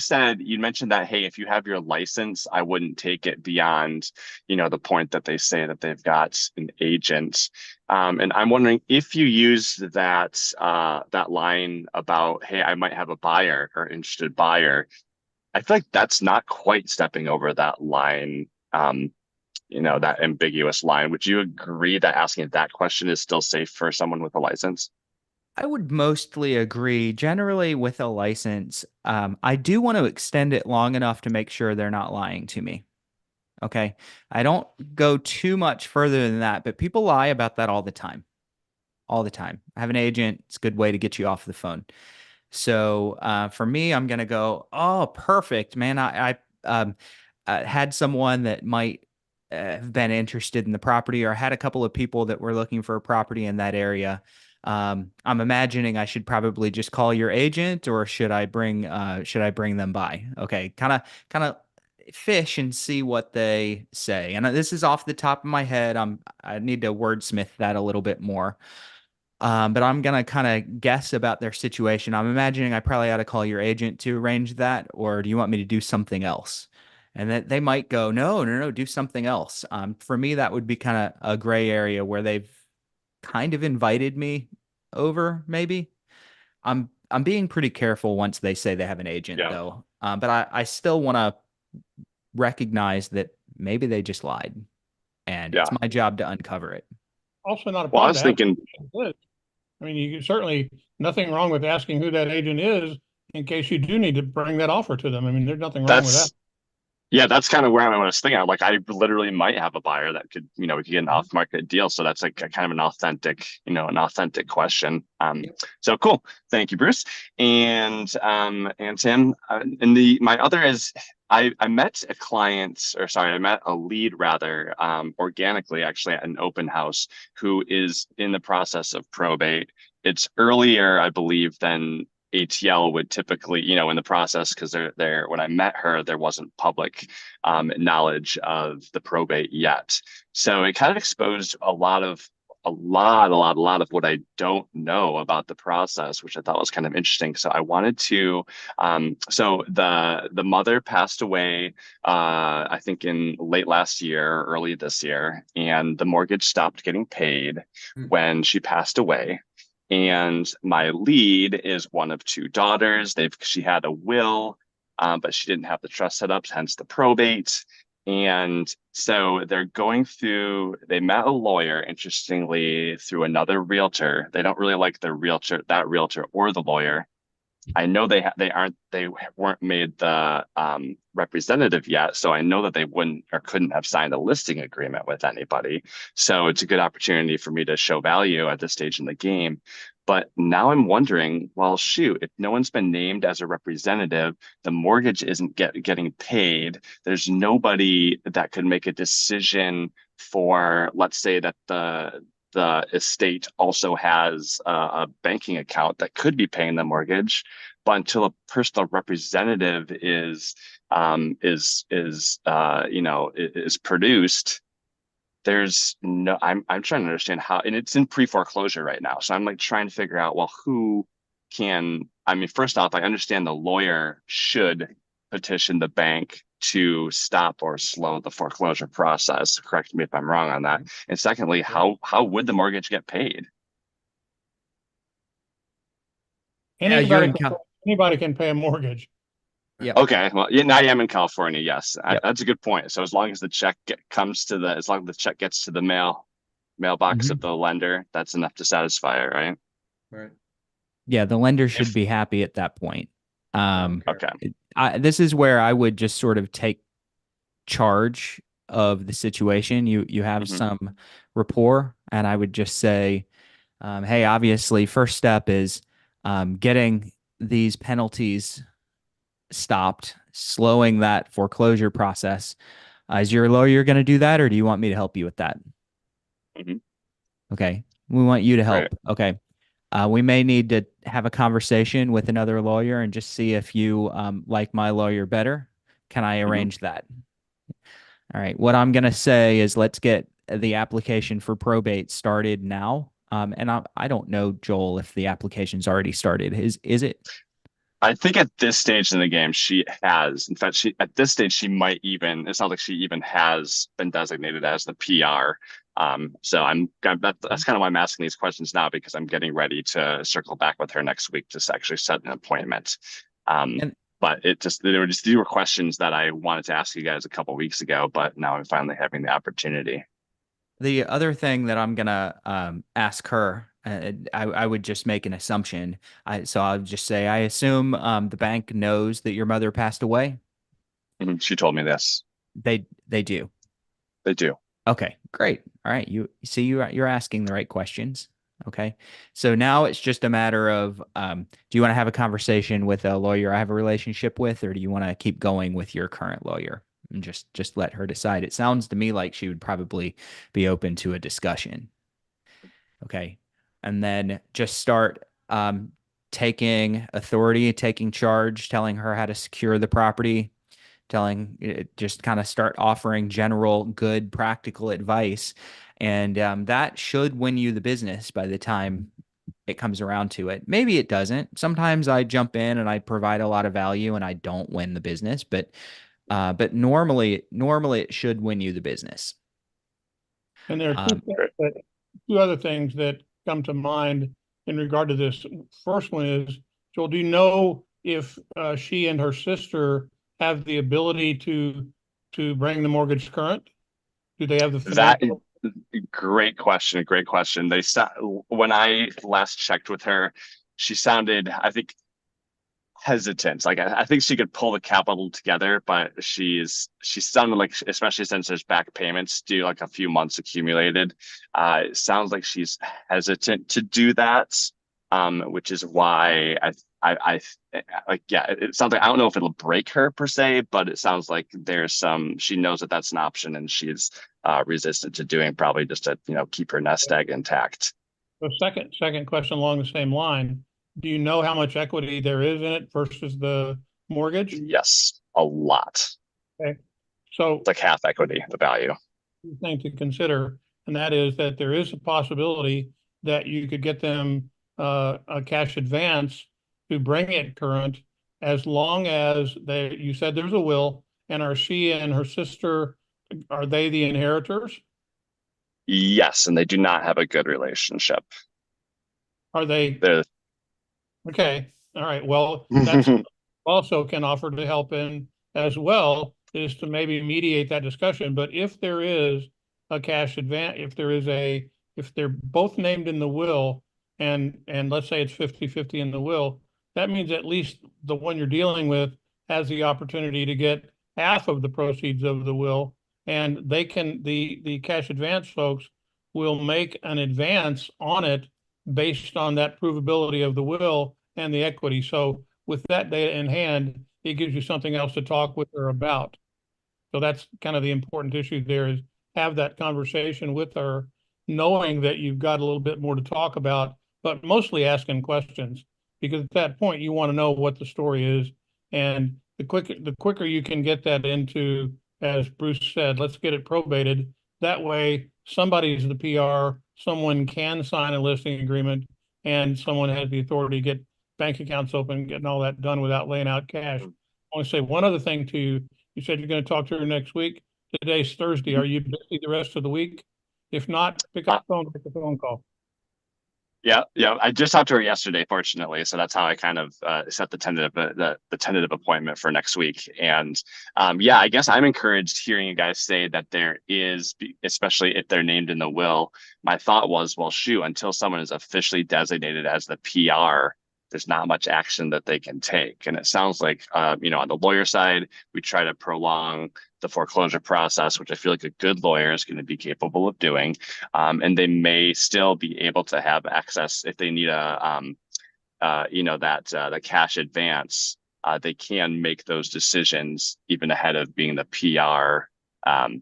mentioned that, hey, if you have your license, I wouldn't take it beyond, the point that they say that they've got an agent. And I'm wondering if you use that line about, hey, I might have a buyer or interested buyer. I feel like that's not quite stepping over that line, that ambiguous line. Would you agree that asking that question is still safe for someone with a license? I would mostly agree. Generally, with a license, I do want to extend it long enough to make sure they're not lying to me. Okay. I don't go too much further than that, but people lie about that all the time. All the time. I have an agent. It's a good way to get you off the phone. So for me, I'm going to go, oh, perfect, man. I had someone that might have been interested in the property, or had a couple of people that were looking for a property in that area. I'm imagining I should probably just call your agent, or should I bring them by? Okay, kind of fish and see what they say. And this is off the top of my head. I need to wordsmith that a little bit more. But I'm gonna kind of guess about their situation. I'm imagining I probably ought to call your agent to arrange that, or do you want me to do something else? And that they might go, no, do something else. For me, that would be kind of a gray area where they've kind of invited me over, maybe. I'm being pretty careful once they say they have an agent, Yeah. though. But I still want to recognize that maybe they just lied, and it's Yeah. my job to uncover it. Also not a Well, I problem was to have. thinking, I mean, you certainly, nothing wrong with asking who that agent is in case you do need to bring that offer to them. I mean, there's nothing wrong with that. that's kind of where I was thinking. Like, I literally might have a buyer that could, we could get an off-market deal. So that's like a kind of an authentic question. So cool. Thank you, Bruce. And Tim, my other is, I met a lead rather, organically, actually, at an open house, who is in the process of probate. It's earlier, I believe, than ATL would typically, in the process, because they're when I met her, there wasn't public knowledge of the probate yet. So it kind of exposed a lot of what I don't know about the process, which I thought was kind of interesting. So I wanted to, so the mother passed away, I think in late last year, early this year, and the mortgage stopped getting paid when she passed away. And my lead is one of two daughters. She had a will, but she didn't have the trust set up, hence the probate. And so they met a lawyer, interestingly, through another realtor. They don't really like that realtor or the lawyer. I know they weren't made the representative yet, so I know that they wouldn't or couldn't have signed a listing agreement with anybody. So it's a good opportunity for me to show value at this stage in the game. But now I'm wondering, well, shoot, if no one's been named as a representative, the mortgage isn't getting paid. There's nobody that could make a decision for, let's say that the estate also has a banking account that could be paying the mortgage, but until a personal representative is produced, there's no. I'm trying to understand how, and it's in pre-foreclosure right now, so I'm like trying to figure out, well, who can. I mean, first off, I understand the lawyer should petition the bank to stop or slow the foreclosure process. Correct me if I'm wrong on that. And secondly, how would the mortgage get paid? Anybody can pay a mortgage. Yeah. Okay. Well, yeah, I am in California. Yes, Yep. That's a good point. So as long as the check as long as the check gets to the mailbox of the lender, that's enough to satisfy it, right? Right. Yeah, the lender should be happy at that point. Okay. This is where I would just sort of take charge of the situation. You have Mhm. some rapport, and I would just say, hey, obviously, first step is getting these penalties stopped, slowing that foreclosure process. Is your lawyer going to do that, or do you want me to help you with that? Mhm. Okay, we want you to Great. help. Okay. We may need to have a conversation with another lawyer and just see if you like my lawyer better. Can I Mhm. arrange that? All right. What I'm going to say is let's get the application for probate started now. And I don't know, Joel, if the application's already started. Is it? I think at this stage in the game, she has. In fact, she at this stage she might even. It sounds like she even has been designated as the PR. So that's kind of why I'm asking these questions now, because I'm getting ready to circle back with her next week to actually set an appointment. And But these were questions that I wanted to ask you guys a couple weeks ago, but now I'm finally having the opportunity. the other thing that I'm gonna ask her, I would just make an assumption. So I'll just say, I assume the bank knows that your mother passed away. Mhm. She told me this. They do. They do. Okay, great. All right, you see, you're asking the right questions. Okay, so now it's just a matter of do you want to have a conversation with a lawyer I have a relationship with, or do you want to keep going with your current lawyer and just let her decide? It sounds to me like she would probably be open to a discussion. Okay, and then just start taking authority, taking charge, telling her how to secure the property, just kind of start offering general good practical advice, and that should win you the business by the time it comes around to it. Maybe it doesn't. Sometimes I jump in and I provide a lot of value and I don't win the business, but normally it should win you the business. And there are um, two other things that come to mind in regard to this. First one is, Joel, do you know if she and her sister have the ability to bring the mortgage current? Do they have the That financial? Great question. Great question. When I last checked with her, she sounded, I think, hesitant. Like I think she could pull the capital together, but she sounded like, especially since there's back payments due, like a few months accumulated. It sounds like she's hesitant to do that, which is why I like, yeah, it sounds like, I don't know if it'll break her per se, but it sounds like she knows that that's an option, and she's resistant to doing, probably just to keep her nest egg intact. The second question along the same line, do you know how much equity there is in it versus the mortgage? Yes, a lot. Okay. So It's like half equity, the value. thing to consider, and that is that there is a possibility that you could get them a cash advance to bring it current, as long as you said there's a will, and are she and her sister, are they the inheritors? Yes, and they do not have a good relationship. Are they? They're Okay. All right. Well, that's also can offer to help in as well, is to maybe mediate that discussion. But if there is a cash advance, if they're both named in the will, and let's say it's 50-50 in the will, that means at least the one you're dealing with has the opportunity to get half of the proceeds of the will, and the cash advance folks will make an advance on it based on that provability of the will and the equity. So with that data in hand, it gives you something else to talk with her about. So that's kind of the important issue there, is have that conversation with her, knowing that you've got a little bit more to talk about, but mostly asking questions, because at that point you want to know what the story is. And the quicker you can get that into, as Bruce said, let's get it probated. That way somebody's the PR, someone can sign a listing agreement, and someone has the authority to get bank accounts open, getting all that done without laying out cash. I want to say one other thing to you. You said you're going to talk to her next week. Today's Thursday. Are you busy the rest of the week? If not, pick up the phone, make a phone call. Yeah. I just talked to her yesterday, fortunately, so that's how I kind of set the tentative appointment for next week. And yeah, I guess I'm encouraged hearing you guys say that there is, especially if they're named in the will. My thought was, well, shoot, until someone is officially designated as the PR, there's not much action that they can take. And it sounds like, you know, on the lawyer side, we try to prolong the foreclosure process, which I feel like a good lawyer is going to be capable of doing. And they may still be able to have access if they need you know, the cash advance. They can make those decisions even ahead of being the PR.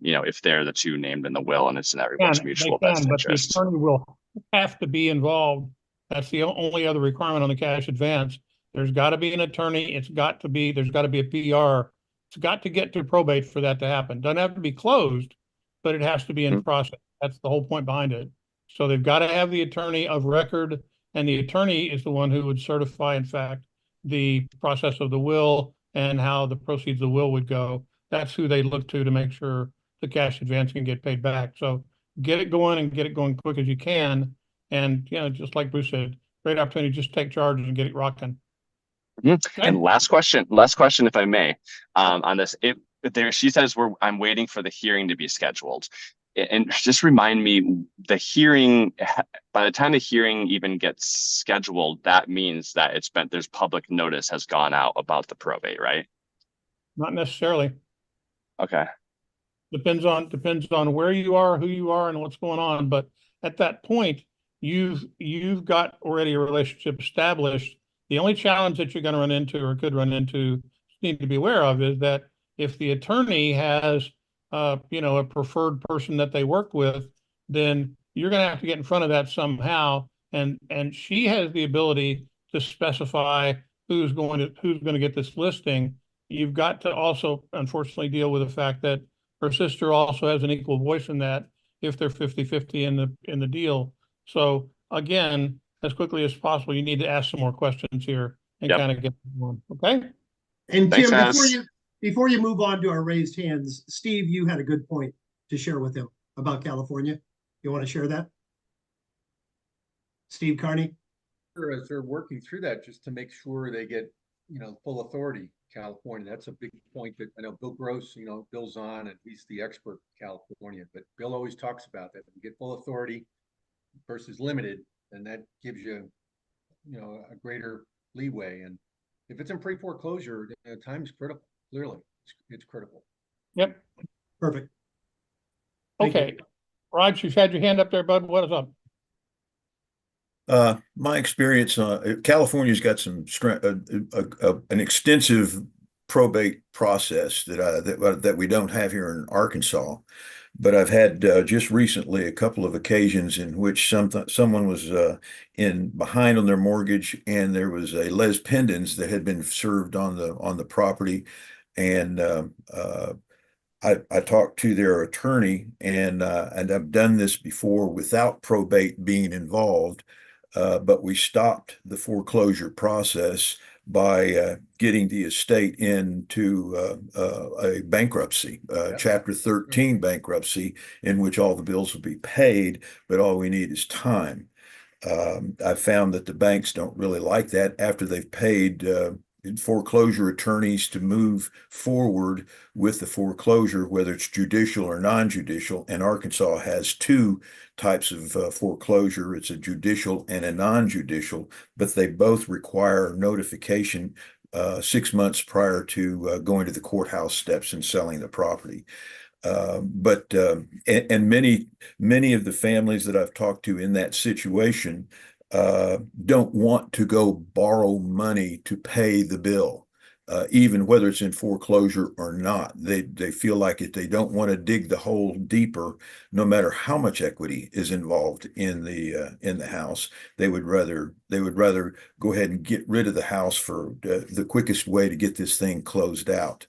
You know, if they're the two named in the will and it's in everyone's mutual best But the interest. attorney will have to be involved. That's the only other requirement on the cash advance. There's got to be an attorney. There's got to be a PR. It's got to get to probate for that to happen. Doesn't have to be closed, but it has to be in process. That's the whole point behind it. So they've got to have the attorney of record, and the attorney is the one who would certify, in fact, the process of the will and how the proceeds of the will would go. That's who they look to make sure the cash advance can get paid back. So get it going and get it going quick as you can. And, you know, just like Bruce said, great opportunity, just take charge and get it rocking. Okay. And last question, if I may, on this, she says I'm waiting for the hearing to be scheduled. And just remind me, the hearing, by the time the hearing even gets scheduled, that means that there's public notice has gone out about the probate, right? Not necessarily. Okay. Depends on where you are, who you are, and what's going on. But at that point, you've got already a relationship established. The only challenge that you're going to run into or could run into, need to be aware of, is that if the attorney has you know, a preferred person that they work with, then you're going to have to get in front of that somehow. And she has the ability to specify who's going to get this listing. You've got to also, unfortunately, deal with the fact that her sister also has an equal voice in that if they're 50-50 in the deal. So again, as quickly as possible, you need to ask some more questions here and kind of get one. Okay. And Thanks, Tim, before you move on to our raised hands, Steve, you had a good point to share with him about California. You want to share that? Steve Carney? Sure, as they're working through that, just to make sure they get, you know, full authority, California. That's a big point that I know Bill Gross, you know, Bill's on and he's the expert in California, but Bill always talks about that. When you get full authority versus limited, then that gives you, you know, a greater leeway. And if it's in pre-foreclosure, time is critical. Clearly, it's critical. Yep. Perfect. Okay. Raj, you've had your hand up there, bud. What is up? My experience, California's got some an extensive probate process that we don't have here in Arkansas. But I've had just recently a couple of occasions in which someone was behind on their mortgage, and there was a les pendens that had been served on the property, and I talked to their attorney, and I've done this before without probate being involved, but we stopped the foreclosure process by getting the estate into a bankruptcy, Chapter 13 bankruptcy, in which all the bills will be paid, but all we need is time. I found that the banks don't really like that after they've paid foreclosure attorneys to move forward with the foreclosure, whether it's judicial or non-judicial. And Arkansas has two types of foreclosure. It's a judicial and a non-judicial, but they both require notification 6 months prior to going to the courthouse steps and selling the property. But many of the families that I've talked to in that situation don't want to go borrow money to pay the bill, even whether it's in foreclosure or not. They feel like they don't want to dig the hole deeper, no matter how much equity is involved in the house. They would rather go ahead and get rid of the house for the quickest way to get this thing closed out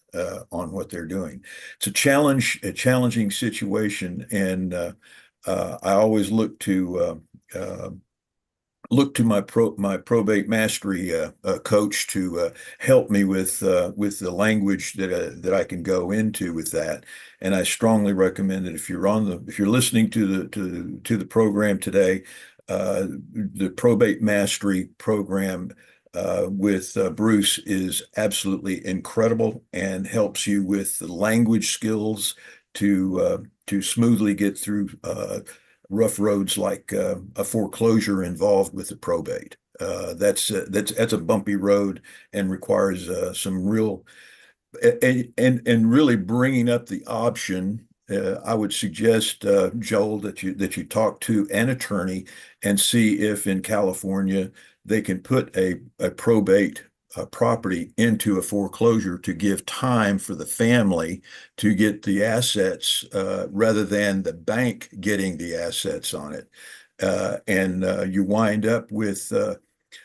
on what they're doing. It's a challenging situation, and I always look to my probate mastery coach to help me with the language that I can go into with that. And I strongly recommend that if you're listening to the program today, the probate mastery program with Bruce is absolutely incredible and helps you with the language skills to smoothly get through rough roads like a foreclosure involved with the probate. That's a bumpy road and requires some real and really bringing up the option. I would suggest, Joel, that you talk to an attorney and see if in California they can put a probate property into a foreclosure to give time for the family to get the assets rather than the bank getting the assets on it. And you wind up with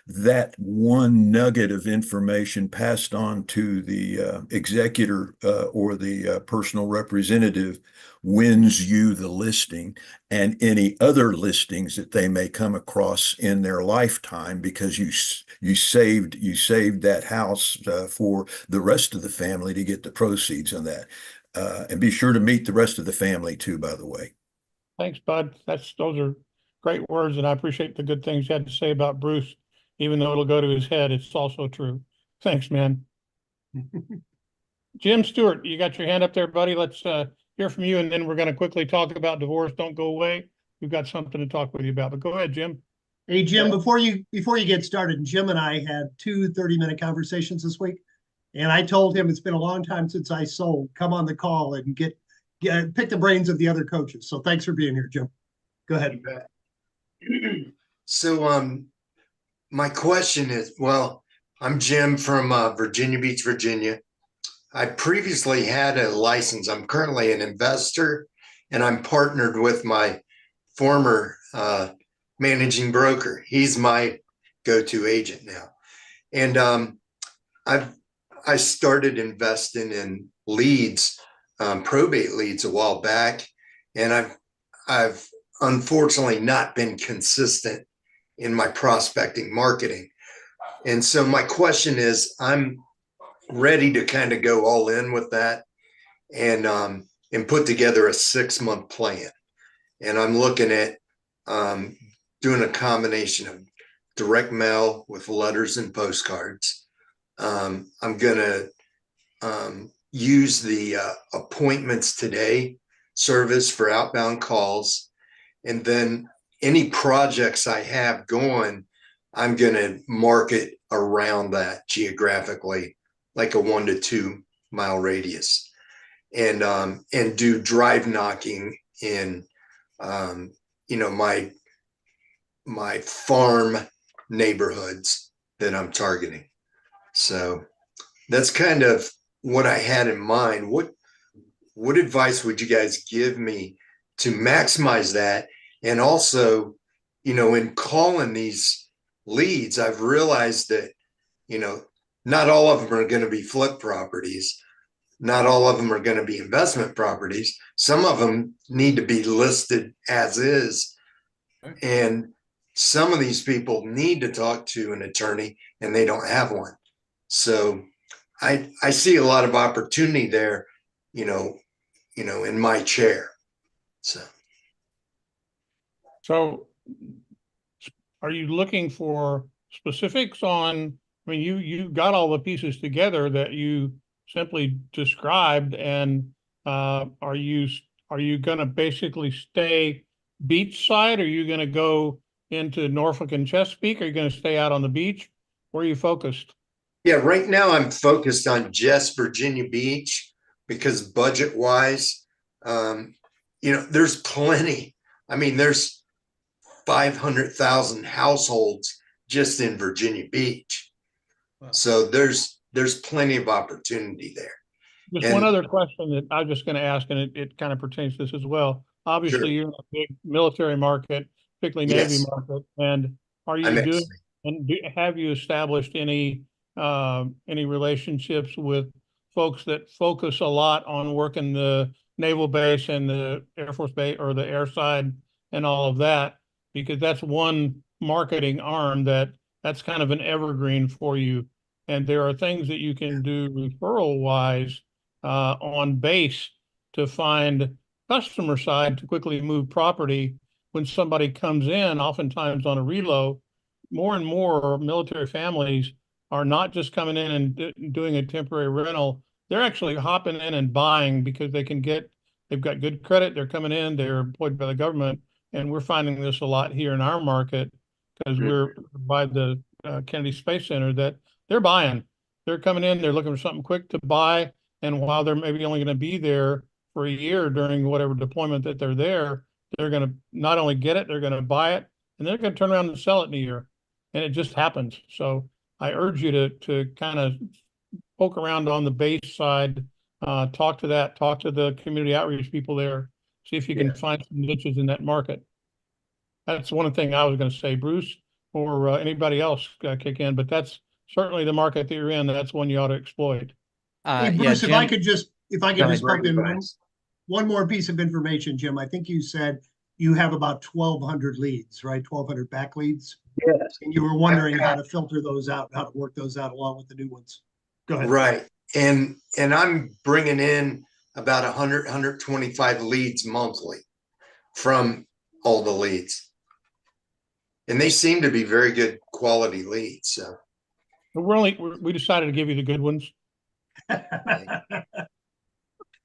that one nugget of information passed on to the executor or the personal representative wins you the listing and any other listings that they may come across in their lifetime, because you saved that house for the rest of the family to get the proceeds on that. And be sure to meet the rest of the family too, by the way. Thanks, Bud. Those are great words, and I appreciate the good things you had to say about Bruce. Even though it'll go to his head, it's also true. Thanks, man. Jim Stewart, you got your hand up there, buddy. Let's hear from you, and then we're going to quickly talk about divorce. Don't go away. We've got something to talk with you about, but go ahead, Jim. Hey, Jim, before you get started, Jim and I had two 30-minute conversations this week, and I told him it's been a long time since I sold. Come on the call and pick the brains of the other coaches. So thanks for being here, Jim. Go ahead. So, my question is, well, I'm Jim from Virginia Beach, Virginia. I previously had a license. I'm currently an investor, and I'm partnered with my former managing broker. He's my go-to agent now. And I started investing in leads, probate leads a while back, and I've unfortunately not been consistent in my prospecting marketing. And so my question is, I'm ready to kind of go all in with that and put together a 6-month plan. And I'm looking at doing a combination of direct mail with letters and postcards. I'm going to use the appointments today service for outbound calls. And then any projects I have going, I'm going to market around that geographically, like a 1 to 2 mile radius, and do drive knocking in, my farm neighborhoods that I'm targeting. So that's kind of what I had in mind. What advice would you guys give me to maximize that? And also, in calling these leads, I've realized that, not all of them are going to be flip properties. Not all of them are going to be investment properties. Some of them need to be listed as is. And some of these people need to talk to an attorney and they don't have one. So I see a lot of opportunity there, in my chair. So are you looking for specifics on, I mean, you got all the pieces together that you simply described, and are you going to basically stay beachside? Are you going to go into Norfolk and Chesapeake? Are you going to stay out on the beach? Where are you focused? Yeah, right now I'm focused on just Virginia Beach because budget wise, there's plenty. I mean, there's 500,000 households just in Virginia Beach. Wow. So there's plenty of opportunity there. Just one other question that I'm just going to ask, and it kind of pertains to this as well. Obviously, Sure. you're in a big military market, particularly Navy Yes. market. And are you have you established any relationships with folks that focus a lot on working the naval base and the Air Force base or the air side and all of that? Because that's one marketing arm that's kind of an evergreen for you. And there are things that you can do referral wise on base to find customer side to quickly move property when somebody comes in, oftentimes on a reload. More and more military families are not just coming in and doing a temporary rental. They're actually hopping in and buying because they've got good credit. They're coming in, they're employed by the government. And we're finding this a lot here in our market because we're by the Kennedy Space Center, that they're buying. They're coming in, they're looking for something quick to buy. And while they're maybe only going to be there for a year during whatever deployment that they're there, they're going to not only get it, they're going to buy it, and they're going to turn around and sell it in a year. And it just happens. So I urge you to kind of poke around on the base side, talk to the community outreach people there, see if you can find some niches in that market. That's one thing I was going to say, Bruce, or anybody else kick in, but that's certainly the market that you're in. That's one you ought to exploit. Hey, Yeah, Bruce, if I Jim, could just pump in one more piece of information, Jim. I think you said you have about 1,200 leads, right? 1,200 back leads. Yes. And you were wondering how to filter those out, how to work those out along with the new ones. Go ahead. Right. And I'm bringing in about 100, 125 leads monthly from all the leads. And they seem to be very good quality leads. So We decided to give you the good ones.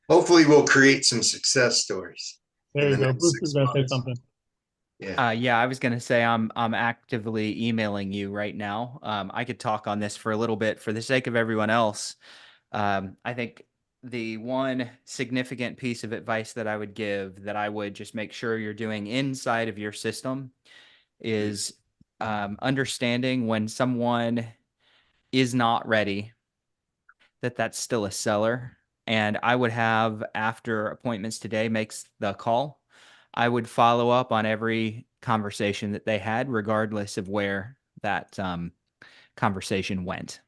hopefully we'll create some success stories. There you go. Bruce is going to say something. Yeah, I was going to say I'm actively emailing you right now. I could talk on this for a little bit for the sake of everyone else. I think the one significant piece of advice that I would give, that I would just make sure you're doing inside of your system, is understanding when someone is not ready, that's still a seller. And I would have, after appointments today makes the call, I would follow up on every conversation that they had, regardless of where that conversation went.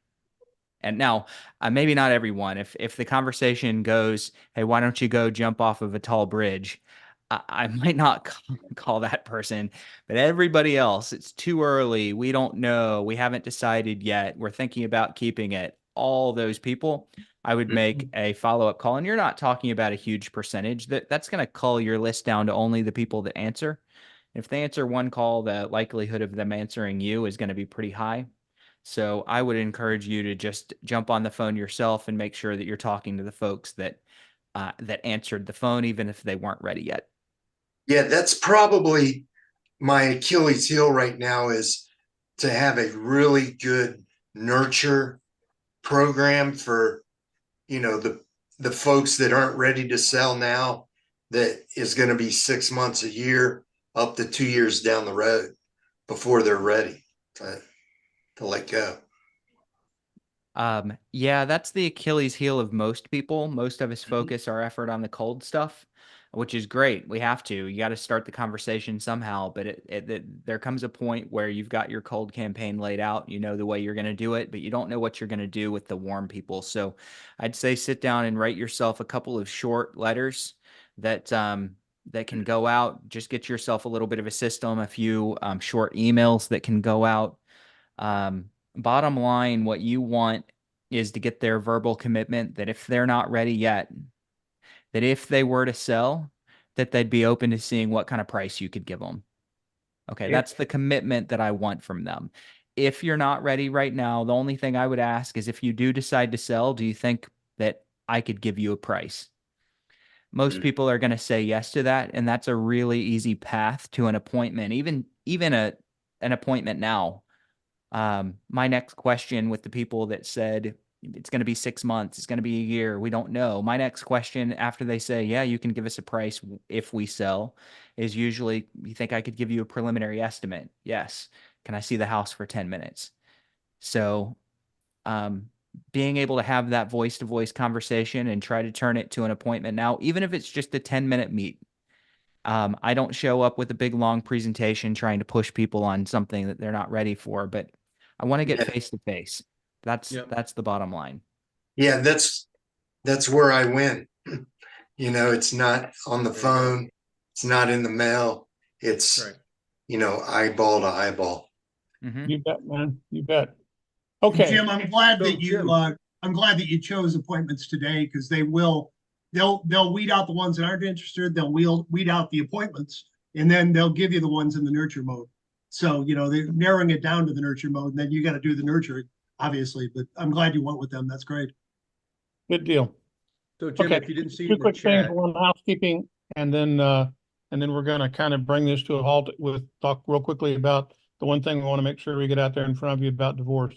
And now, maybe not everyone. If the conversation goes, "Hey, why don't you go jump off of a tall bridge?" I might not call that person, but everybody else, it's too early. We don't know. We haven't decided yet. We're thinking about keeping it. All those people, I would make a follow-up call. And you're not talking about a huge percentage. That's going to cull your list down to only the people that answer. If they answer one call, the likelihood of them answering you is going to be pretty high. So I would encourage you to just jump on the phone yourself and make sure that you're talking to the folks that answered the phone, even if they weren't ready yet. Yeah, that's probably my Achilles heel right now, is to have a really good nurture program for, the folks that aren't ready to sell now, that is going to be 6 months, a year, up to 2 years down the road before they're ready to let go. Yeah, that's the Achilles heel of most people. Most of us focus our effort on the cold stuff, which is great. We have to. You got to start the conversation somehow, but there comes a point where you've got your cold campaign laid out. You know the way you're going to do it, but you don't know what you're going to do with the warm people. So I'd say sit down and write yourself a couple of short letters that can go out. Just get yourself a little bit of a system, a few short emails that can go out. Bottom line, what you want is to get their verbal commitment that if they're not ready yet, that if they were to sell, that they'd be open to seeing what kind of price you could give them. Okay, that's the commitment that I want from them. If you're not ready right now, the only thing I would ask is, if you do decide to sell, do you think that I could give you a price? Most people are going to say yes to that, and that's a really easy path to an appointment, even an appointment now. My next question with the people that said it's going to be 6 months, it's going to be a year, we don't know. My next question after they say, yeah, you can give us a price if we sell, is usually, you think I could give you a preliminary estimate? Yes. Can I see the house for 10 minutes? So, being able to have that voice-to-voice conversation and try to turn it to an appointment now, even if it's just a 10-minute meet. I don't show up with a big, long presentation trying to push people on something that they're not ready for, but I want to get face-to-face. That's the bottom line. Yeah, that's where I win. It's not on the phone. It's not in the mail. It's, eyeball to eyeball. You bet, man. You bet. Okay. Jim, I'm glad that you chose appointments today, because they'll weed out the ones that aren't interested. They'll weed out the appointments, and then they'll give you the ones in the nurture mode. So, they're narrowing it down to the nurture mode, and then you got to do the nurture, obviously, but I'm glad you went with them. That's great. Good deal. So Jim, Okay. if you didn't see Two in the quick things, chat, one housekeeping, and then we're going to kind of bring this to a halt talk real quickly about the one thing we want to make sure we get out there in front of you about divorce.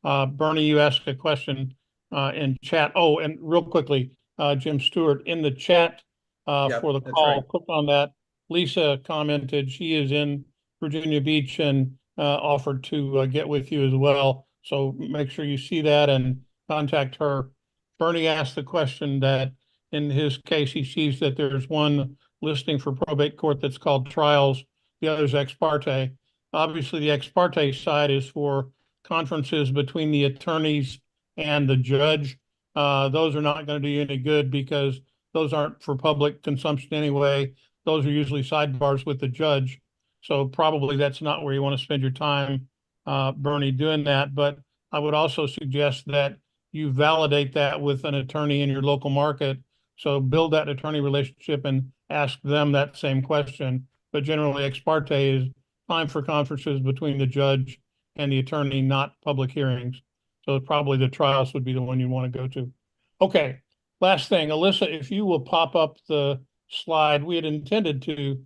Bernie, you asked a question in chat. Oh, and real quickly, Jim Stewart, in the chat for the that's call, right. click on that. Lisa commented she is in Virginia Beach and offered to get with you as well. So make sure you see that and contact her. Bernie asked the question that in his case, he sees that there's one listing for probate court that's called trials. The other is ex parte. Obviously, the ex parte side is for conferences between the attorneys and the judge. Those are not going to do you any good because those aren't for public consumption anyway. Those are usually sidebars with the judge. So probably that's not where you want to spend your time, Bernie, doing that. But I would also suggest that you validate that with an attorney in your local market. So build that attorney relationship and ask them that same question. But generally, ex parte is time for conferences between the judge and the attorney, not public hearings. So probably the trials would be the one you want to go to. Okay, last thing, Alyssa, if you will pop up the slide, we had intended to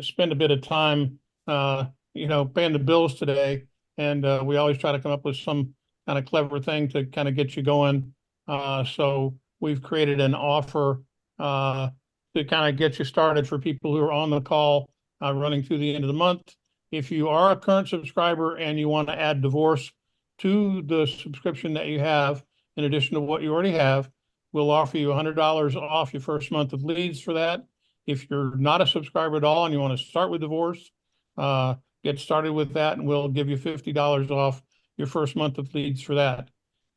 spend a bit of time, paying the bills today. And we always try to come up with some kind of clever thing to kind of get you going. So we've created an offer to kind of get you started for people who are on the call running through the end of the month. If you are a current subscriber and you want to add divorce to the subscription that you have, in addition to what you already have, we'll offer you $100 off your first month of leads for that. If you're not a subscriber at all and you want to start with divorce, get started with that and we'll give you $50 off your first month of leads for that.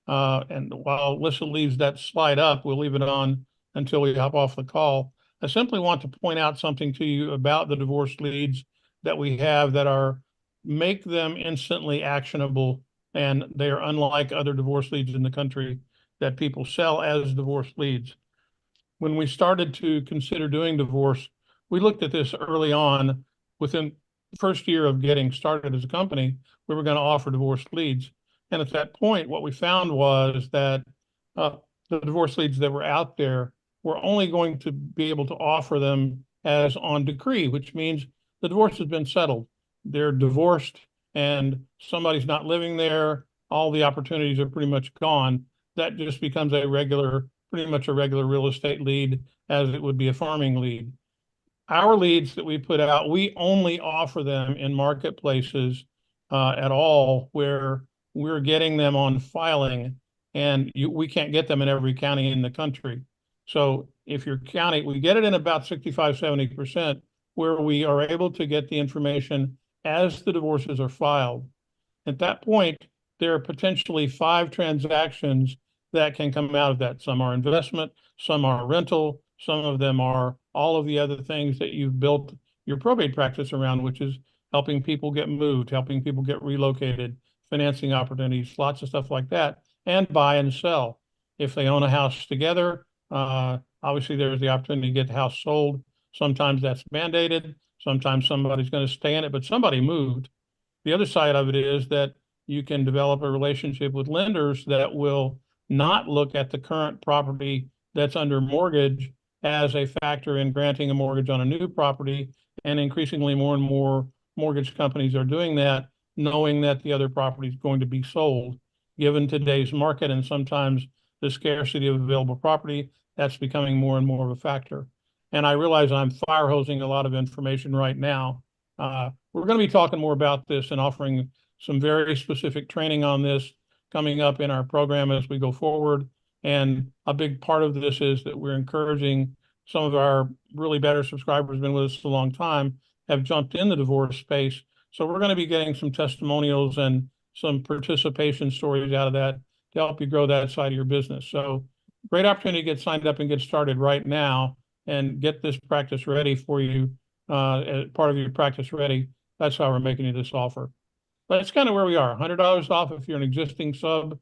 And while Alyssa leaves that slide up, we'll leave it on until we hop off the call. I simply want to point out something to you about the divorce leads that we have that make them instantly actionable, and they are unlike other divorce leads in the country that people sell as divorce leads. When we started to consider doing divorce, we looked at this early on. Within the first year of getting started as a company, we were going to offer divorce leads. And at that point, what we found was that the divorce leads that were out there were only going to be able to offer them as on decree, which means the divorce has been settled. They're divorced and somebody's not living there. All the opportunities are pretty much gone. That just becomes pretty much a regular real estate lead, as it would be a farming lead. Our leads that we put out, we only offer them in marketplaces at all where we're getting them on filing, and we can't get them in every county in the country. So if your county, we get it in about 65, 70%, where we are able to get the information as the divorces are filed. At that point, there are potentially 5 transactions that can come out of that. Some are investment, some are rental, some of them are all of the other things that you've built your probate practice around, which is helping people get moved, helping people get relocated, financing opportunities, lots of stuff like that, and buy and sell. If they own a house together, obviously there's the opportunity to get the house sold. Sometimes that's mandated. Sometimes somebody's going to stay in it, but somebody moved. The other side of it is that you can develop a relationship with lenders that will not look at the current property that's under mortgage as a factor in granting a mortgage on a new property. And increasingly more and more mortgage companies are doing that, knowing that the other property is going to be sold. Given today's market and sometimes the scarcity of available property, that's becoming more and more of a factor. And I realize I'm fire hosing a lot of information right now. We're going to be talking more about this and offering some very specific training on this coming up in our program as we go forward. And a big part of this is that we're encouraging some of our really better subscribers, been with us a long time, have jumped in the divorce space. So we're going to be getting some testimonials and some participation stories out of that to help you grow that side of your business. So great opportunity to get signed up and get started right now and get this practice ready for you, as part of your practice ready. That's how we're making you this offer. But it's kind of where we are. $100 off if you're an existing sub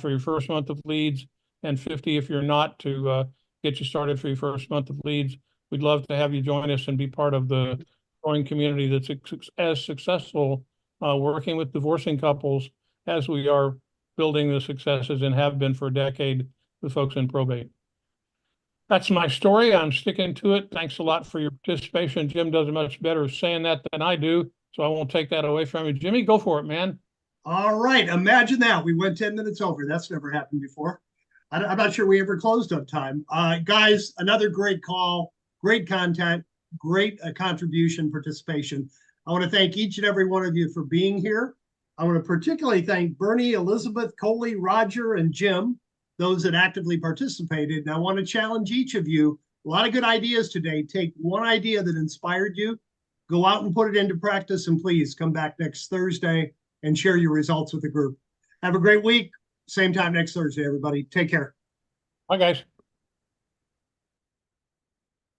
for your first month of leads, and $50 if you're not, to get you started for your first month of leads. We'd love to have you join us and be part of the growing community that's as successful working with divorcing couples as we are building the successes and have been for a decade with folks in probate. That's my story. I'm sticking to it. Thanks a lot for your participation. Jim does a much better saying that than I do. So I won't take that away from you. Jimmy, go for it, man. All right. Imagine that. We went 10 minutes over. That's never happened before. I'm not sure we ever closed on time. Guys, another great call, great content, great contribution, participation. I want to thank each and every one of you for being here. I want to particularly thank Bernie, Elizabeth, Coley, Roger, and Jim, those that actively participated. And I want to challenge each of you. A lot of good ideas today. Take one idea that inspired you, go out and put it into practice, and please come back next Thursday and share your results with the group. Have a great week. Same time next Thursday, everybody. Take care. Bye, guys.